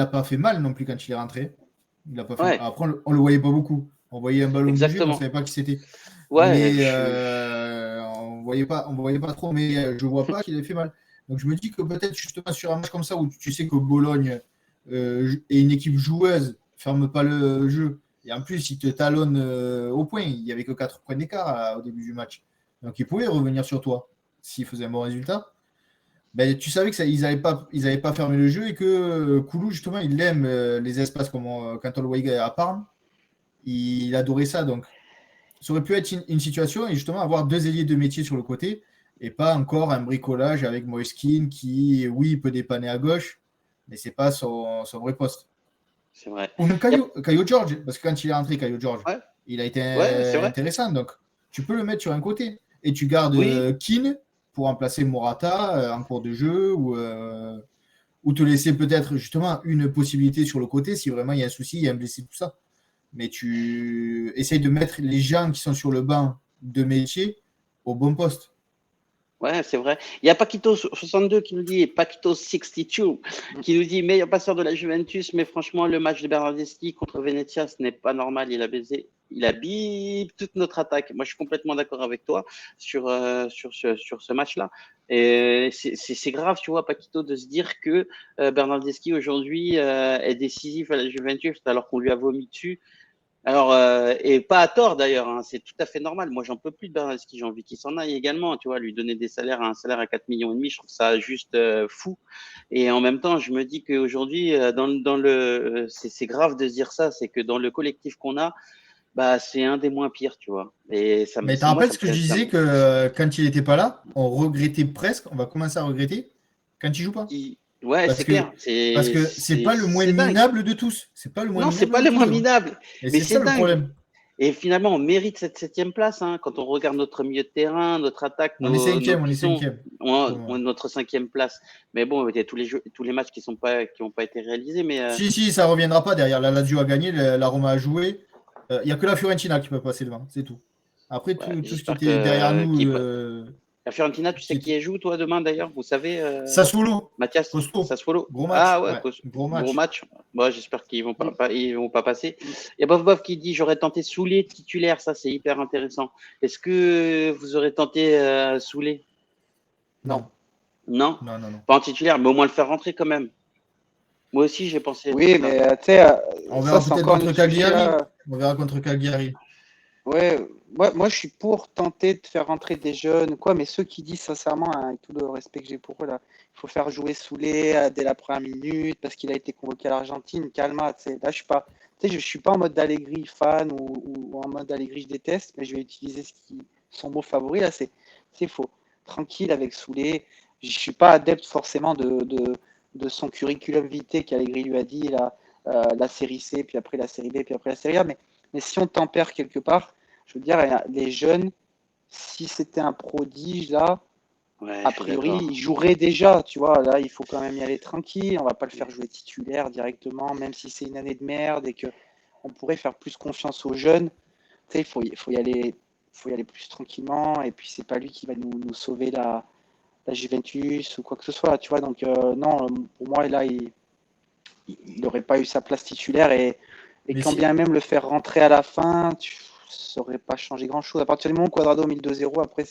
pas fait mal non plus quand il est rentré. Il a pas fait... Après, on le voyait pas beaucoup. On voyait un ballon bouger, on ne savait pas qui c'était. Ouais, mais on voyait pas trop, mais je vois pas qu'il ait fait mal. Donc je me dis que peut-être justement sur un match comme ça où tu sais que Bologne est une équipe joueuse, ferme pas le jeu, et en plus il te talonne au point, il n'y avait que 4 points d'écart au début du match. Donc il pouvait revenir sur toi s'il faisait un bon résultat. Ben, tu savais qu'ils n'avaient pas fermé le jeu et que Koulou, justement, il aime les espaces comme quand on le voyait à Parme. Il adorait ça. Donc, ça aurait pu être une situation et justement avoir 2 ailiers de métier sur le côté et pas encore un bricolage avec Moiskin qui, oui, il peut dépanner à gauche, mais c'est pas son vrai poste. C'est vrai. Ou même Caio George, parce que quand il est rentré, Caio George, il a été intéressant. Donc, tu peux le mettre sur un côté et tu gardes Keane pour remplacer Morata en cours de jeu ou te laisser peut-être justement une possibilité sur le côté si vraiment il y a un souci, il y a un blessé, tout ça. Mais tu essayes de mettre les gens qui sont sur le banc de métier au bon poste. Ouais, c'est vrai. Il y a Paquito62 qui nous dit, Paquito62, qui nous dit meilleur passeur de la Juventus, mais franchement, le match de Bernardeschi contre Venezia, ce n'est pas normal. Il a bip toute notre attaque. Moi, je suis complètement d'accord avec toi sur ce match-là. Et c'est grave, tu vois, Paquito, de se dire que Bernardeschi aujourd'hui est décisif à la Juventus alors qu'on lui a vomi dessus. Alors, et pas à tort d'ailleurs, hein, c'est tout à fait normal. Moi, j'en peux plus de Bernardeschi, j'ai envie qu'il s'en aille également, tu vois, lui donner un salaire à 4,5 millions, je trouve ça juste fou. Et en même temps, je me dis qu'aujourd'hui, c'est grave de se dire ça, c'est que dans le collectif qu'on a, bah, c'est un des moins pires, tu vois. Et ça, mais tu te rappelles ce que je disais que quand il n'était pas là, on regrettait presque, on va commencer à regretter quand il joue pas. Ouais, c'est clair. Parce que c'est pas le moins minable de tous. C'est pas le moins non, c'est pas le moins minable. Mais c'est ça le problème. Et finalement, on mérite cette 7e place. Hein, quand on regarde notre milieu de terrain, notre attaque, on est cinquième. notre 5e place. Mais bon, il y a tous les matchs qui n'ont pas été réalisés. Mais si, ça reviendra pas derrière. La Lazio a gagné, la Roma a joué. Il n'y a que la Fiorentina qui peut passer devant, c'est tout. Après, tout ce qui était derrière nous. La Fiorentina, tu sais qui elle joue, toi, demain, d'ailleurs? Vous savez Sassuolo. Mathias Sassuolo. Gros match. Ah ouais, gros match. Bon, j'espère qu'ils vont pas passer. Il y a Bof qui dit j'aurais tenté Soulé titulaire. Ça, c'est hyper intéressant. Est-ce que vous aurez tenté Soulé? Non. Non. Pas en titulaire, mais au moins le faire rentrer quand même. Moi aussi, j'ai pensé. Oui, mais tu sais, on verra peut-être contre Cagliari. On verra contre Cagliari. Ouais, moi je suis pour tenter de faire rentrer des jeunes, quoi, mais ceux qui disent sincèrement, hein, avec tout le respect que j'ai pour eux, là, il faut faire jouer Soulé dès la première minute parce qu'il a été convoqué à l'Argentine, calma, tu sais, là je suis pas en mode d'Allegri fan ou en mode d'Allegri je déteste, mais je vais utiliser son mot favori, là, c'est faux. Tranquille avec Soulé, je suis pas adepte forcément de son curriculum vitae qu'Allegri lui a dit, là, la série C, puis après la série B, puis après la série A, mais si on tempère quelque part, je veux dire, les jeunes, si c'était un prodige, là, a priori, il jouerait déjà, tu vois. Là, il faut quand même y aller tranquille. On va pas le faire jouer titulaire directement, même si c'est une année de merde et qu'on pourrait faire plus confiance aux jeunes. Tu sais, il faut y aller plus tranquillement. Et puis, c'est pas lui qui va nous sauver la Juventus ou quoi que ce soit, tu vois. Donc, non, pour moi, là, il n'aurait pas eu sa place titulaire et quand bien même le faire rentrer à la fin, ça n'aurait pas changé grand-chose. À partir du moment où Cuadrado a mis le 2-0, après,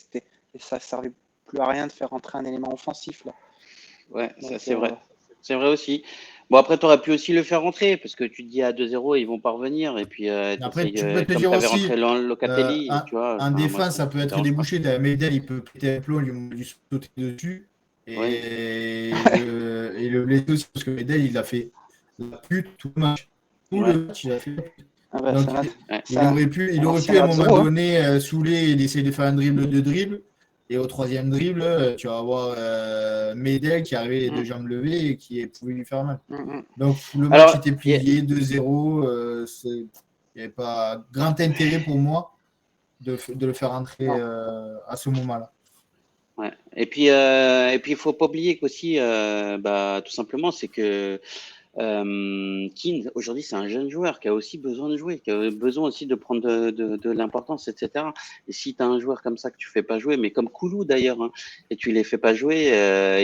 ça ne servait plus à rien de faire rentrer un élément offensif. Là. Ouais, donc, ça c'est vrai. C'est vrai aussi. Bon, après, tu aurais pu aussi le faire rentrer, parce que tu te dis à 2-0, ils vont pas revenir. Et puis, après, tu peux te dire aussi, Locatelli, tu vois, en défense, ça peut être débouché. Medel, il peut péter un plomb, il lui sauter dessus. Et le blessé aussi, parce que Medel, il a fait la pute tout le match. Tout le match, il a fait la pute. Donc, il aurait pu à un moment donné saouler et essayer de faire un dribble. Et au 3e dribble, tu vas avoir Medel qui arrivait les 2 jambes levées et qui pouvait lui faire mal. Donc le match était plié 2-0. Il n'y avait pas grand intérêt pour moi de le faire entrer à ce moment-là. Ouais. Et puis il faut pas oublier qu'aussi, tout simplement, c'est que Keane, aujourd'hui, c'est un jeune joueur qui a aussi besoin de jouer, qui a besoin aussi de prendre de l'importance, etc. Et si tu as un joueur comme ça que tu fais pas jouer, mais comme Koulou d'ailleurs, hein, et tu les fais pas jouer,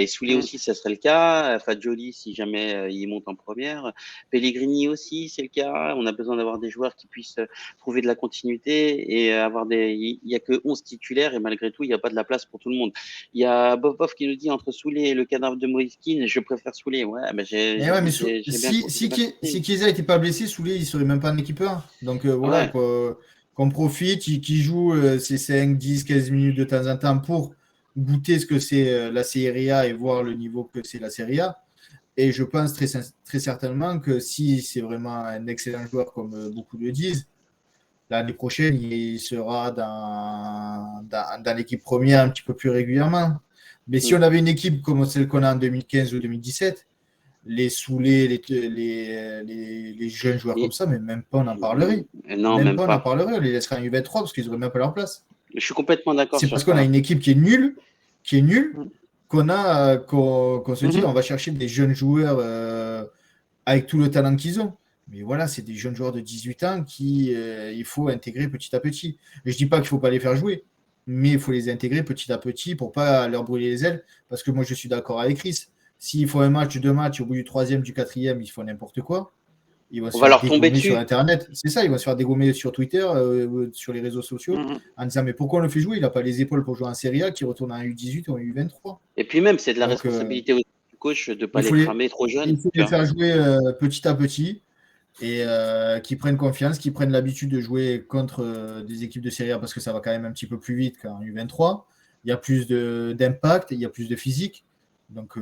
et Soulé aussi, ça serait le cas, Fadjoli si jamais il monte en première, Pellegrini aussi, c'est le cas. On a besoin d'avoir des joueurs qui puissent trouver de la continuité et avoir il y a que 11 titulaires et malgré tout, il n'y a pas de la place pour tout le monde. Il y a Bobov qui nous dit entre Soulé et le cadavre de Moïse Keane, je préfère Soulé. Ouais, mais j'ai bien si Chiesa n'était pas blessé, Soulé, il serait même pas en équipe 1. Donc voilà, ouais. qu'on profite, qu'il joue ses 5, 10, 15 minutes de temps en temps pour goûter ce que c'est la Serie A et voir le niveau que c'est la Serie A. Et je pense très certainement que si c'est vraiment un excellent joueur, comme beaucoup le disent, l'année prochaine, il sera dans l'équipe première un petit peu plus régulièrement. Mais si on avait une équipe comme celle qu'on a en 2015 ou 2017, les Soulé, les jeunes joueurs comme ça, mais même pas on en parlerait. Non, même pas on en pas. parlerait, on les laisserait en U23 parce qu'ils n'auraient même pas leur place. Je suis complètement d'accord C'est sur parce qu'on ça. a une équipe qui est nulle, qu'on se dit on va chercher des jeunes joueurs avec tout le talent qu'ils ont. Mais voilà, c'est des jeunes joueurs de 18 ans il faut intégrer petit à petit. Et je dis pas qu'il ne faut pas les faire jouer, mais il faut les intégrer petit à petit pour pas leur brûler les ailes. Parce que moi, je suis d'accord avec Chris. S'il faut un match, 2 matchs, au bout du 3e, du 4e, ils font n'importe quoi. Ils vont se On va faire leur tomber dégommer sur dessus. Internet. C'est ça, ils vont se faire dégommer sur Twitter, sur les réseaux sociaux, en disant mais pourquoi on le fait jouer? Il n'a pas les épaules pour jouer en Serie A, qui retourne en U18 ou en U23. Et puis même, c'est de la Donc, responsabilité aussi du coach de ne pas il les faut les, cramer trop jeunes. il faut Tu les vois. faire jouer petit à petit et qui prennent confiance, qui prennent l'habitude de jouer contre des équipes de Serie A parce que ça va quand même un petit peu plus vite qu'en U23. Il y a plus d'impact, il y a plus de physique. Donc,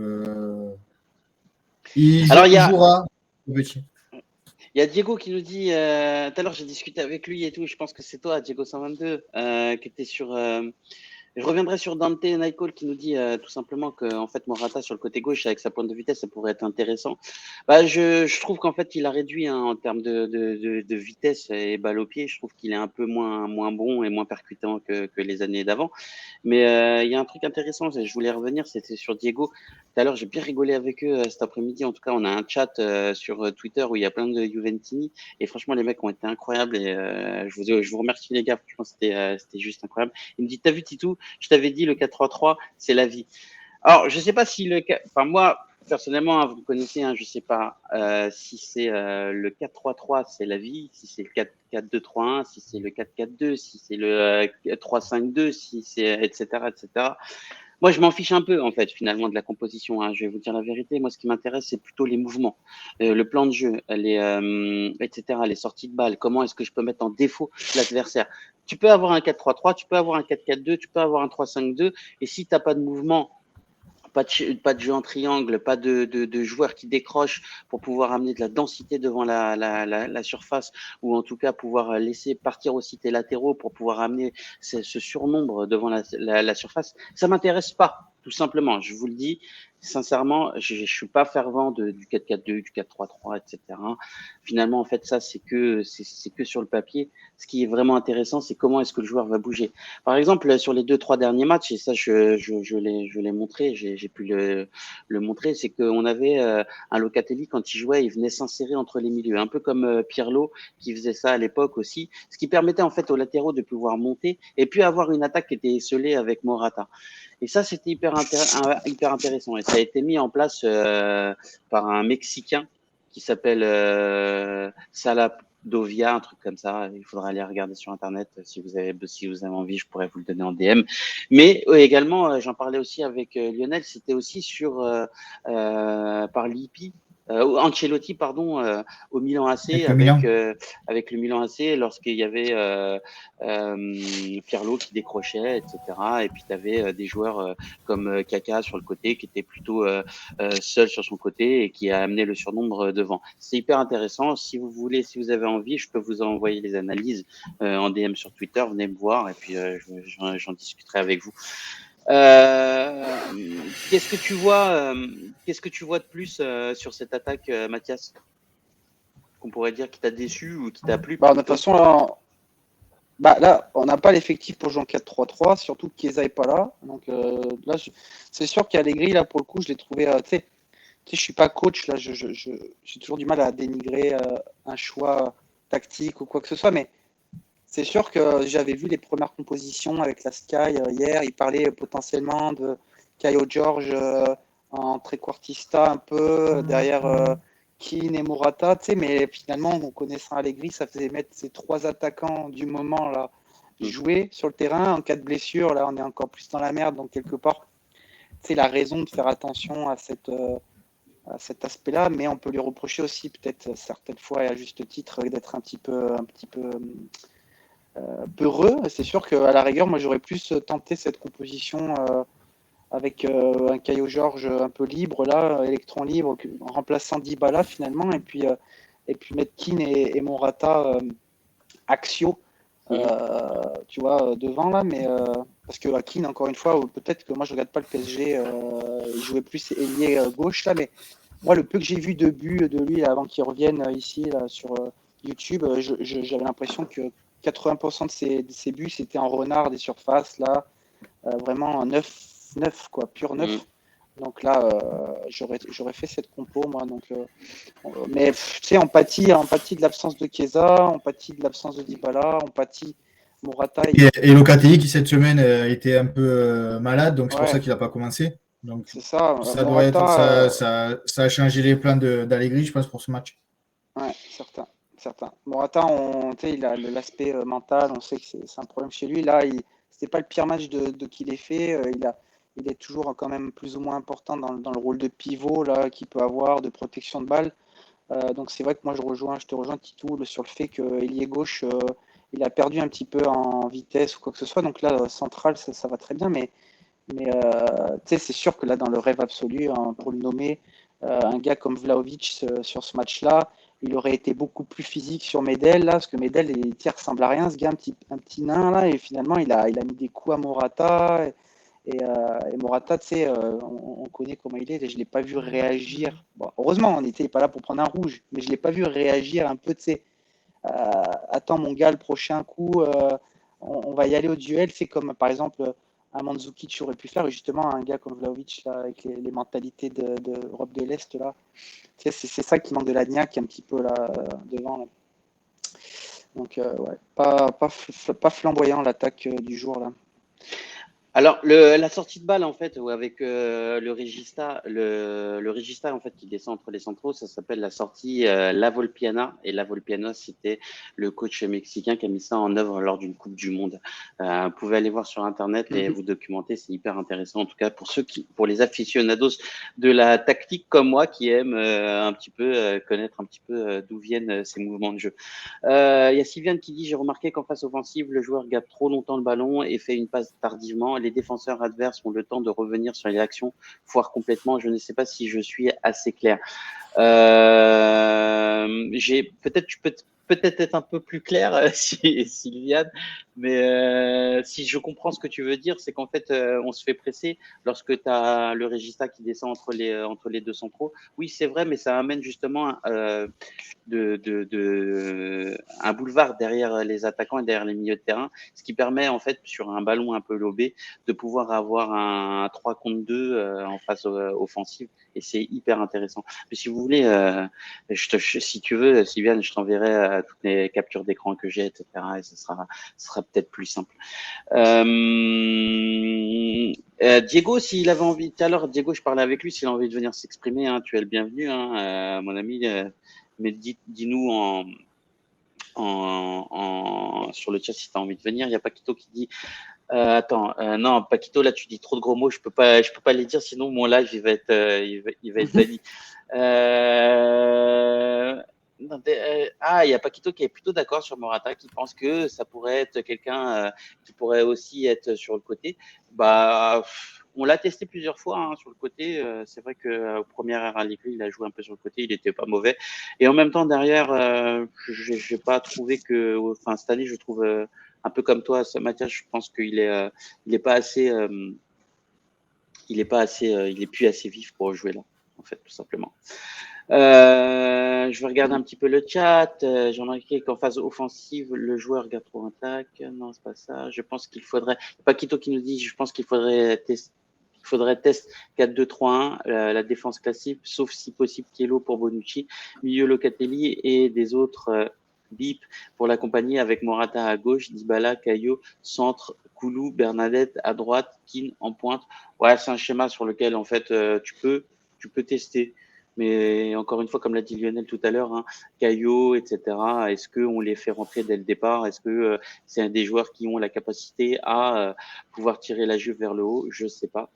il Alors, jouera petit. il y a Diego qui nous dit, tout à l'heure j'ai discuté avec lui et tout, je pense que c'est toi, Diego 122, qui était sur... je reviendrai sur Dante Naikol qui nous dit tout simplement que en fait Morata sur le côté gauche avec sa pointe de vitesse ça pourrait être intéressant. Bah, je trouve qu'en fait il a réduit hein, en termes de vitesse et balle au pied. Je trouve qu'il est un peu moins bon et moins percutant que les années d'avant. Mais il y a un truc intéressant, je voulais revenir, c'était sur Diego. Tout à l'heure j'ai bien rigolé avec eux cet après-midi. En tout cas on a un chat sur Twitter où il y a plein de Juventini et franchement les mecs ont été incroyables et je vous remercie les gars. Franchement c'était juste incroyable. Il me dit t'as vu Titou? Je t'avais dit, le 4-3-3, c'est la vie. Alors, je ne sais pas si Enfin, moi, personnellement, hein, vous me connaissez, hein, je ne sais pas si c'est le 4-3-3, c'est la vie, si c'est le 4-4-2-3-1, si c'est le 4-4-2, si c'est le 3-5-2, si c'est etc., etc. Moi, je m'en fiche un peu, en fait, finalement, de la composition. Hein. Je vais vous dire la vérité. Moi, ce qui m'intéresse, c'est plutôt les mouvements, le plan de jeu, etc., les sorties de balles. Comment est-ce que je peux mettre en défaut l'adversaire? Tu peux avoir un 4-3-3, tu peux avoir un 4-4-2, tu peux avoir un 3-5-2. Et si tu n'as pas de mouvement, pas de jeu en triangle, pas de joueurs qui décrochent pour pouvoir amener de la densité devant la surface ou en tout cas pouvoir laisser partir aussi tes latéraux pour pouvoir amener ce surnombre devant la surface, ça m'intéresse pas, tout simplement. Je vous le dis, sincèrement, je suis pas fervent du 4-4-2, du 4-3-3, etc. Finalement, en fait, ça, c'est que sur le papier. Ce qui est vraiment intéressant, c'est comment est-ce que le joueur va bouger. Par exemple, sur les 2-3 derniers matchs, et ça, je l'ai montré, j'ai pu le montrer, c'est qu'on avait un Locatelli, quand il jouait, il venait s'insérer entre les milieux, un peu comme Pirlo qui faisait ça à l'époque aussi, ce qui permettait en fait aux latéraux de pouvoir monter et puis avoir une attaque qui était esselée avec Morata. Et ça, c'était hyper intéressant. Et ça a été mis en place par un Mexicain qui s'appelle Saladovia, un truc comme ça. Il faudra aller regarder sur Internet si vous avez envie, je pourrais vous le donner en DM. Mais également, j'en parlais aussi avec Lionel, c'était aussi par Lippi. Ancelotti, pardon, au Milan AC avec le Milan AC lorsqu'il y avait Pirlo qui décrochait, etc. Et puis tu avais des joueurs comme Kaka sur le côté qui était plutôt seul sur son côté et qui a amené le surnombre devant. C'est hyper intéressant. Si vous voulez, si vous avez envie, je peux vous envoyer les analyses en DM sur Twitter. Venez me voir et puis j'en discuterai avec vous. Qu'est-ce que tu vois de plus sur cette attaque, Mathias, qu'on pourrait dire qui t'a déçu ou qui t'a plu? De toute façon, là, on n'a pas l'effectif pour jouer en 4-3-3, surtout que Chiesa n'est pas là. Donc là, c'est sûr qu'Allegri, là, pour le coup, je l'ai trouvé, sais, je suis pas coach, là, j'ai toujours du mal à dénigrer un choix tactique ou quoi que ce soit, mais c'est sûr que j'avais vu les premières compositions avec la Sky hier. Il parlait potentiellement de Caio George en trequartista un peu derrière Keane et Morata, tu sais, mais finalement, en connaissant Allegri, ça faisait mettre ces 3 attaquants du moment là jouer sur le terrain. En cas de blessure, là, on est encore plus dans la merde. Donc quelque part, c'est la raison de faire attention à cet aspect-là, mais on peut lui reprocher aussi peut-être certaines fois et à juste titre d'être un petit peu peureux. C'est sûr qu'à la rigueur, moi j'aurais plus tenté cette composition avec un Caio Georges un peu libre, là, électron libre, en remplaçant Dybala finalement, et puis mettre Keane et Morata axiaux, tu vois, devant là, mais parce que Keane, encore une fois, peut-être que moi je regarde pas le PSG, il jouait plus ailier gauche là, mais moi le peu que j'ai vu de but de lui là, avant qu'il revienne ici là, sur YouTube, j'avais l'impression que 80% de ses buts c'était en renard des surfaces là, vraiment un neuf quoi, pur neuf. Donc là, j'aurais fait cette compo moi. Donc, mais tu sais, on pâtit de l'absence de Chiesa, on pâtit de l'absence de Dybala, on pâtit Morata. Et Locatelli qui cette semaine était un peu malade, donc c'est pour ça Ouais, qu'il n'a pas commencé. Donc c'est ça. ça doit être Morata, ça a changé les plans d'Allegri, je pense, pour ce match. ouais, certain. Morata, tu sais, il a l'aspect mental, on sait que c'est un problème chez lui. Là, c'était pas le pire match qu'il ait fait. Il est toujours quand même plus ou moins important dans le rôle de pivot là qu'il peut avoir, de protection de balle. Donc c'est vrai que moi je te rejoins Titou sur le fait que ailier gauche, il a perdu un petit peu en vitesse ou quoi que ce soit. Donc là, central, ça va très bien, mais tu sais, c'est sûr que là, dans le rêve absolu, hein, pour le nommer, un gars comme Vlahovic sur ce match-là, il aurait été beaucoup plus physique sur Medel, là, parce que Medel, il ressemble à rien, ce gars, un petit nain, là, et finalement, il a mis des coups à Morata. Et Morata, tu sais, on connaît comment il est, et je ne l'ai pas vu réagir. Bon, heureusement, on n'était pas là pour prendre un rouge, mais je ne l'ai pas vu réagir un peu, tu sais, attends mon gars, le prochain coup, on va y aller au duel. C'est comme par exemple un Mandzukic aurait pu faire, justement un gars comme Vlahovic là, avec les mentalités d'Europe de l'Est là. C'est ça qui manque de la niaque un petit peu là devant. Là. Donc ouais, pas flamboyant l'attaque du jour là. Alors, la sortie de balle, en fait, avec le Regista, en fait, qui descend entre les centraux, ça s'appelle la sortie La Volpiana. Et La Volpiana, c'était le coach mexicain qui a mis ça en œuvre lors d'une Coupe du Monde. Vous pouvez aller voir sur Internet et vous documenter, c'est hyper intéressant. En tout cas, pour les aficionados de la tactique comme moi, qui aiment un petit peu connaître un petit peu d'où viennent ces mouvements de jeu. Il y a Sylviane qui dit: j'ai remarqué qu'en phase offensive, le joueur garde trop longtemps le ballon et fait une passe tardivement. Les défenseurs adverses ont le temps de revenir sur les actions, foire complètement. Je ne sais pas si je suis assez clair. Tu peux peut-être être un peu plus clair, Sylviane, mais si je comprends ce que tu veux dire, c'est qu'en fait, on se fait presser lorsque tu as le Regista qui descend entre les deux centraux. Oui, c'est vrai, mais ça amène justement un boulevard derrière les attaquants et derrière les milieux de terrain, ce qui permet en fait sur un ballon un peu lobé de pouvoir avoir un 3 contre 2 en phase offensive et c'est hyper intéressant. Mais si vous voulez, si tu veux, Sylviane, je t'enverrai toutes les captures d'écran que j'ai, etc. Et ce sera peut-être plus simple. Diego, s'il avait envie, tout à l'heure, Diego, je parlais avec lui, s'il a envie de venir s'exprimer, hein, tu es le bienvenu, hein, mon ami. Mais dis-nous sur le chat si tu as envie de venir. Il y a Paquito qui dit non, Paquito, là tu dis trop de gros mots, je peux pas les dire, sinon mon live il va être banni. Il y a Paquito qui est plutôt d'accord sur Morata, qui pense que ça pourrait être quelqu'un qui pourrait aussi être sur le côté. On l'a testé plusieurs fois hein, sur le côté. C'est vrai que au premier ère à l'école, il a joué un peu sur le côté, il était pas mauvais. Et en même temps derrière, j'ai pas trouvé que, enfin cette année, je trouve un peu comme toi, Mathias, je pense qu'il est, il est pas assez, il est plus assez vif pour jouer là, en fait, tout simplement. Je vais regarder un petit peu le chat. J'ai remarqué qu'en phase offensive, le joueur garde trop un tac. Non, c'est pas ça. Je pense qu'il faudrait. Paquito qui nous dit, je pense qu'il faudrait Il faudrait test 4-2-3-1, la défense classique, sauf si possible Kielo pour Bonucci, milieu Locatelli et des autres Bip pour l'accompagner avec Morata à gauche, Dybala, Caio, centre, Koulou, Bernadette à droite, Keane en pointe. Ouais, c'est un schéma sur lequel en fait tu peux tester. Mais encore une fois, comme l'a dit Lionel tout à l'heure, Caio, etc., est-ce qu'on les fait rentrer dès le départ? Est-ce que c'est un des joueurs qui ont la capacité à pouvoir tirer la Juve vers le haut? Je ne sais pas.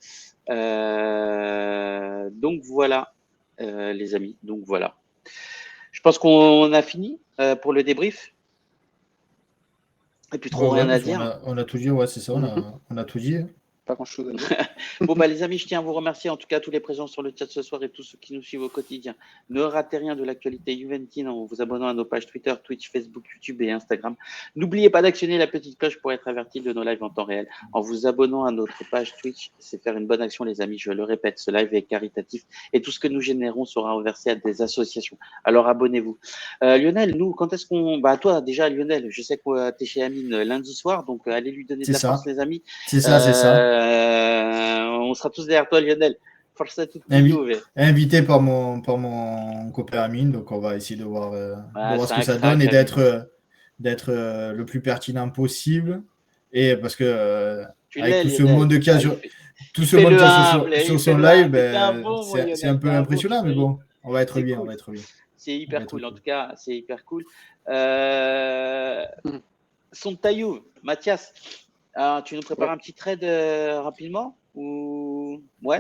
Donc voilà, les amis. Donc voilà. Je pense qu'on a fini pour le débrief. Et puis trop rien à dire. On a tout dit, ouais, c'est ça, on a tout dit. Pas grand-chose à dire. Bon, les amis, je tiens à vous remercier, en tout cas, tous les présents sur le chat ce soir et tous ceux qui nous suivent au quotidien. Ne ratez rien de l'actualité juventine en vous abonnant à nos pages Twitter, Twitch, Facebook, YouTube et Instagram. N'oubliez pas d'actionner la petite cloche pour être averti de nos lives en temps réel. En vous abonnant à notre page Twitch, c'est faire une bonne action, les amis. Je le répète, ce live est caritatif et tout ce que nous générons sera reversé à des associations. Alors, abonnez-vous. Lionel, nous, quand est-ce qu'on… toi, déjà, Lionel, je sais que tu es chez Amine lundi soir, donc allez lui donner de la force, les amis. C'est ça. On sera tous derrière toi, Lionel. Forza tutti invité par mon copain Amine, donc on va essayer de voir, ce que ça donne et d'être le plus pertinent possible. Et parce que avec tout ce monde qui a sur son live, c'est un peu impressionnant, mais bon, on va être bien. C'est hyper cool, en tout cas, c'est hyper cool. Son Taillou, Mathias, tu nous prépares un petit trade rapidement ou… Ouais.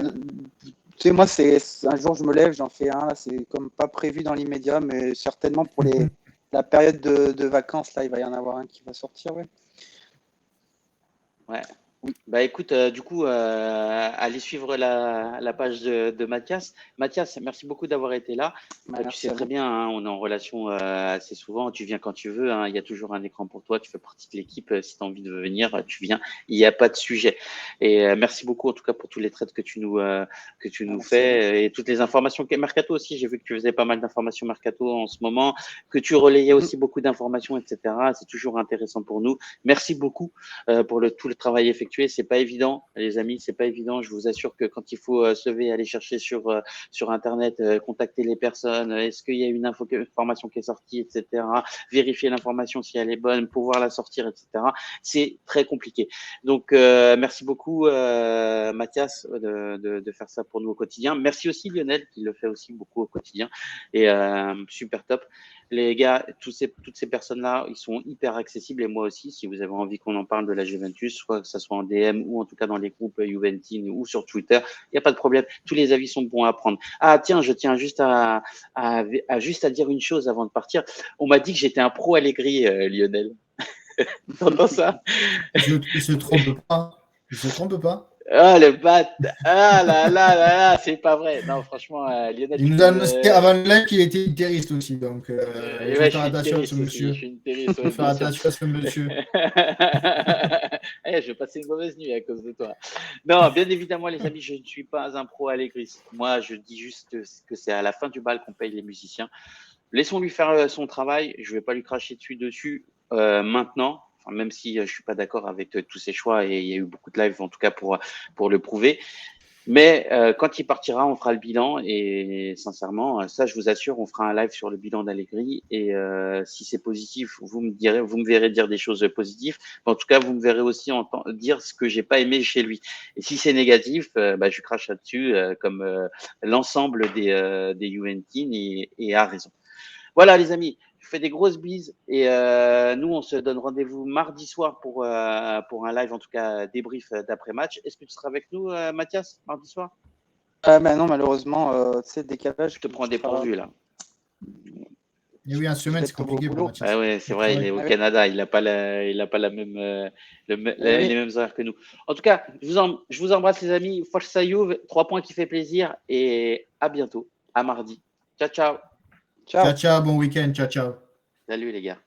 Tu sais, moi, c'est un jour je me lève, j'en fais un. Là, c'est comme pas prévu dans l'immédiat, mais certainement pour la période de vacances, là, il va y en avoir un qui va sortir. Ouais. Écoute, du coup, allez suivre la page de Mathias. Mathias, merci beaucoup d'avoir été là. Tu sais très bien, on est en relation assez souvent. Tu viens quand tu veux. Il y a toujours un écran pour toi. Tu fais partie de l'équipe. Si tu as envie de venir, tu viens. Il n'y a pas de sujet. Et merci beaucoup, en tout cas, pour tous les trades que tu nous fais et toutes les informations. Mercato aussi, j'ai vu que tu faisais pas mal d'informations Mercato en ce moment, que tu relayais aussi beaucoup d'informations, etc. C'est toujours intéressant pour nous. Merci beaucoup pour tout le travail effectué. C'est pas évident, les amis, c'est pas évident. Je vous assure que quand il faut se lever, aller chercher sur Internet, contacter les personnes, est-ce qu'il y a une information qui est sortie, etc., vérifier l'information si elle est bonne, pouvoir la sortir, etc., c'est très compliqué. Donc, merci beaucoup, Mathias, de faire ça pour nous au quotidien. Merci aussi, Lionel, qui le fait aussi beaucoup au quotidien. Et super top. Les gars, toutes ces personnes-là, ils sont hyper accessibles et moi aussi, si vous avez envie qu'on en parle de la Juventus, soit que ce soit en DM ou en tout cas dans les groupes Juventine ou sur Twitter, il n'y a pas de problème. Tous les avis sont bons à prendre. Ah tiens, je tiens juste à dire une chose avant de partir. On m'a dit que j'étais un pro Allegri, Lionel. T'entends ça? Il se trompe pas. Ah, le bat. Ah là, c'est pas vrai. Non, franchement, Lionel. Il nous a annoncé avant le live qu'il était interiste aussi. Donc, il faut faire attention à ce monsieur. Il faut faire attention à ce monsieur. Je vais passer une mauvaise nuit à cause de toi. Non, bien évidemment, les amis, je ne suis pas un pro Allegri. Moi, je dis juste que c'est à la fin du bal qu'on paye les musiciens. Laissons-lui faire son travail. Je ne vais pas lui cracher dessus maintenant. Enfin, même si je suis pas d'accord avec tous ses choix et il y a eu beaucoup de lives en tout cas pour le prouver. Mais quand il partira, on fera le bilan et sincèrement, ça je vous assure, on fera un live sur le bilan d'Allegri et si c'est positif, vous me verrez dire des choses positives. Mais en tout cas, vous me verrez aussi dire ce que j'ai pas aimé chez lui. Et si c'est négatif, je crache là-dessus comme l'ensemble des Juventines et a raison. Voilà les amis. Je vous fais des grosses bises et nous, on se donne rendez-vous mardi soir pour un live, en tout cas débrief d'après-match. Est-ce que tu seras avec nous, Mathias, mardi soir? Non, malheureusement, c'est le décalage. Je te prends dépourvu là. Et oui, en semaine, c'est compliqué pour Mathias. Ah ouais, c'est vrai, il est au Canada, il n'a pas la même, les mêmes horaires que nous. En tout cas, je vous embrasse les amis. Forza Juve, 3 points qui fait plaisir et à bientôt, à mardi. Ciao, ciao. Ciao, bon week-end. Ciao. Salut les gars.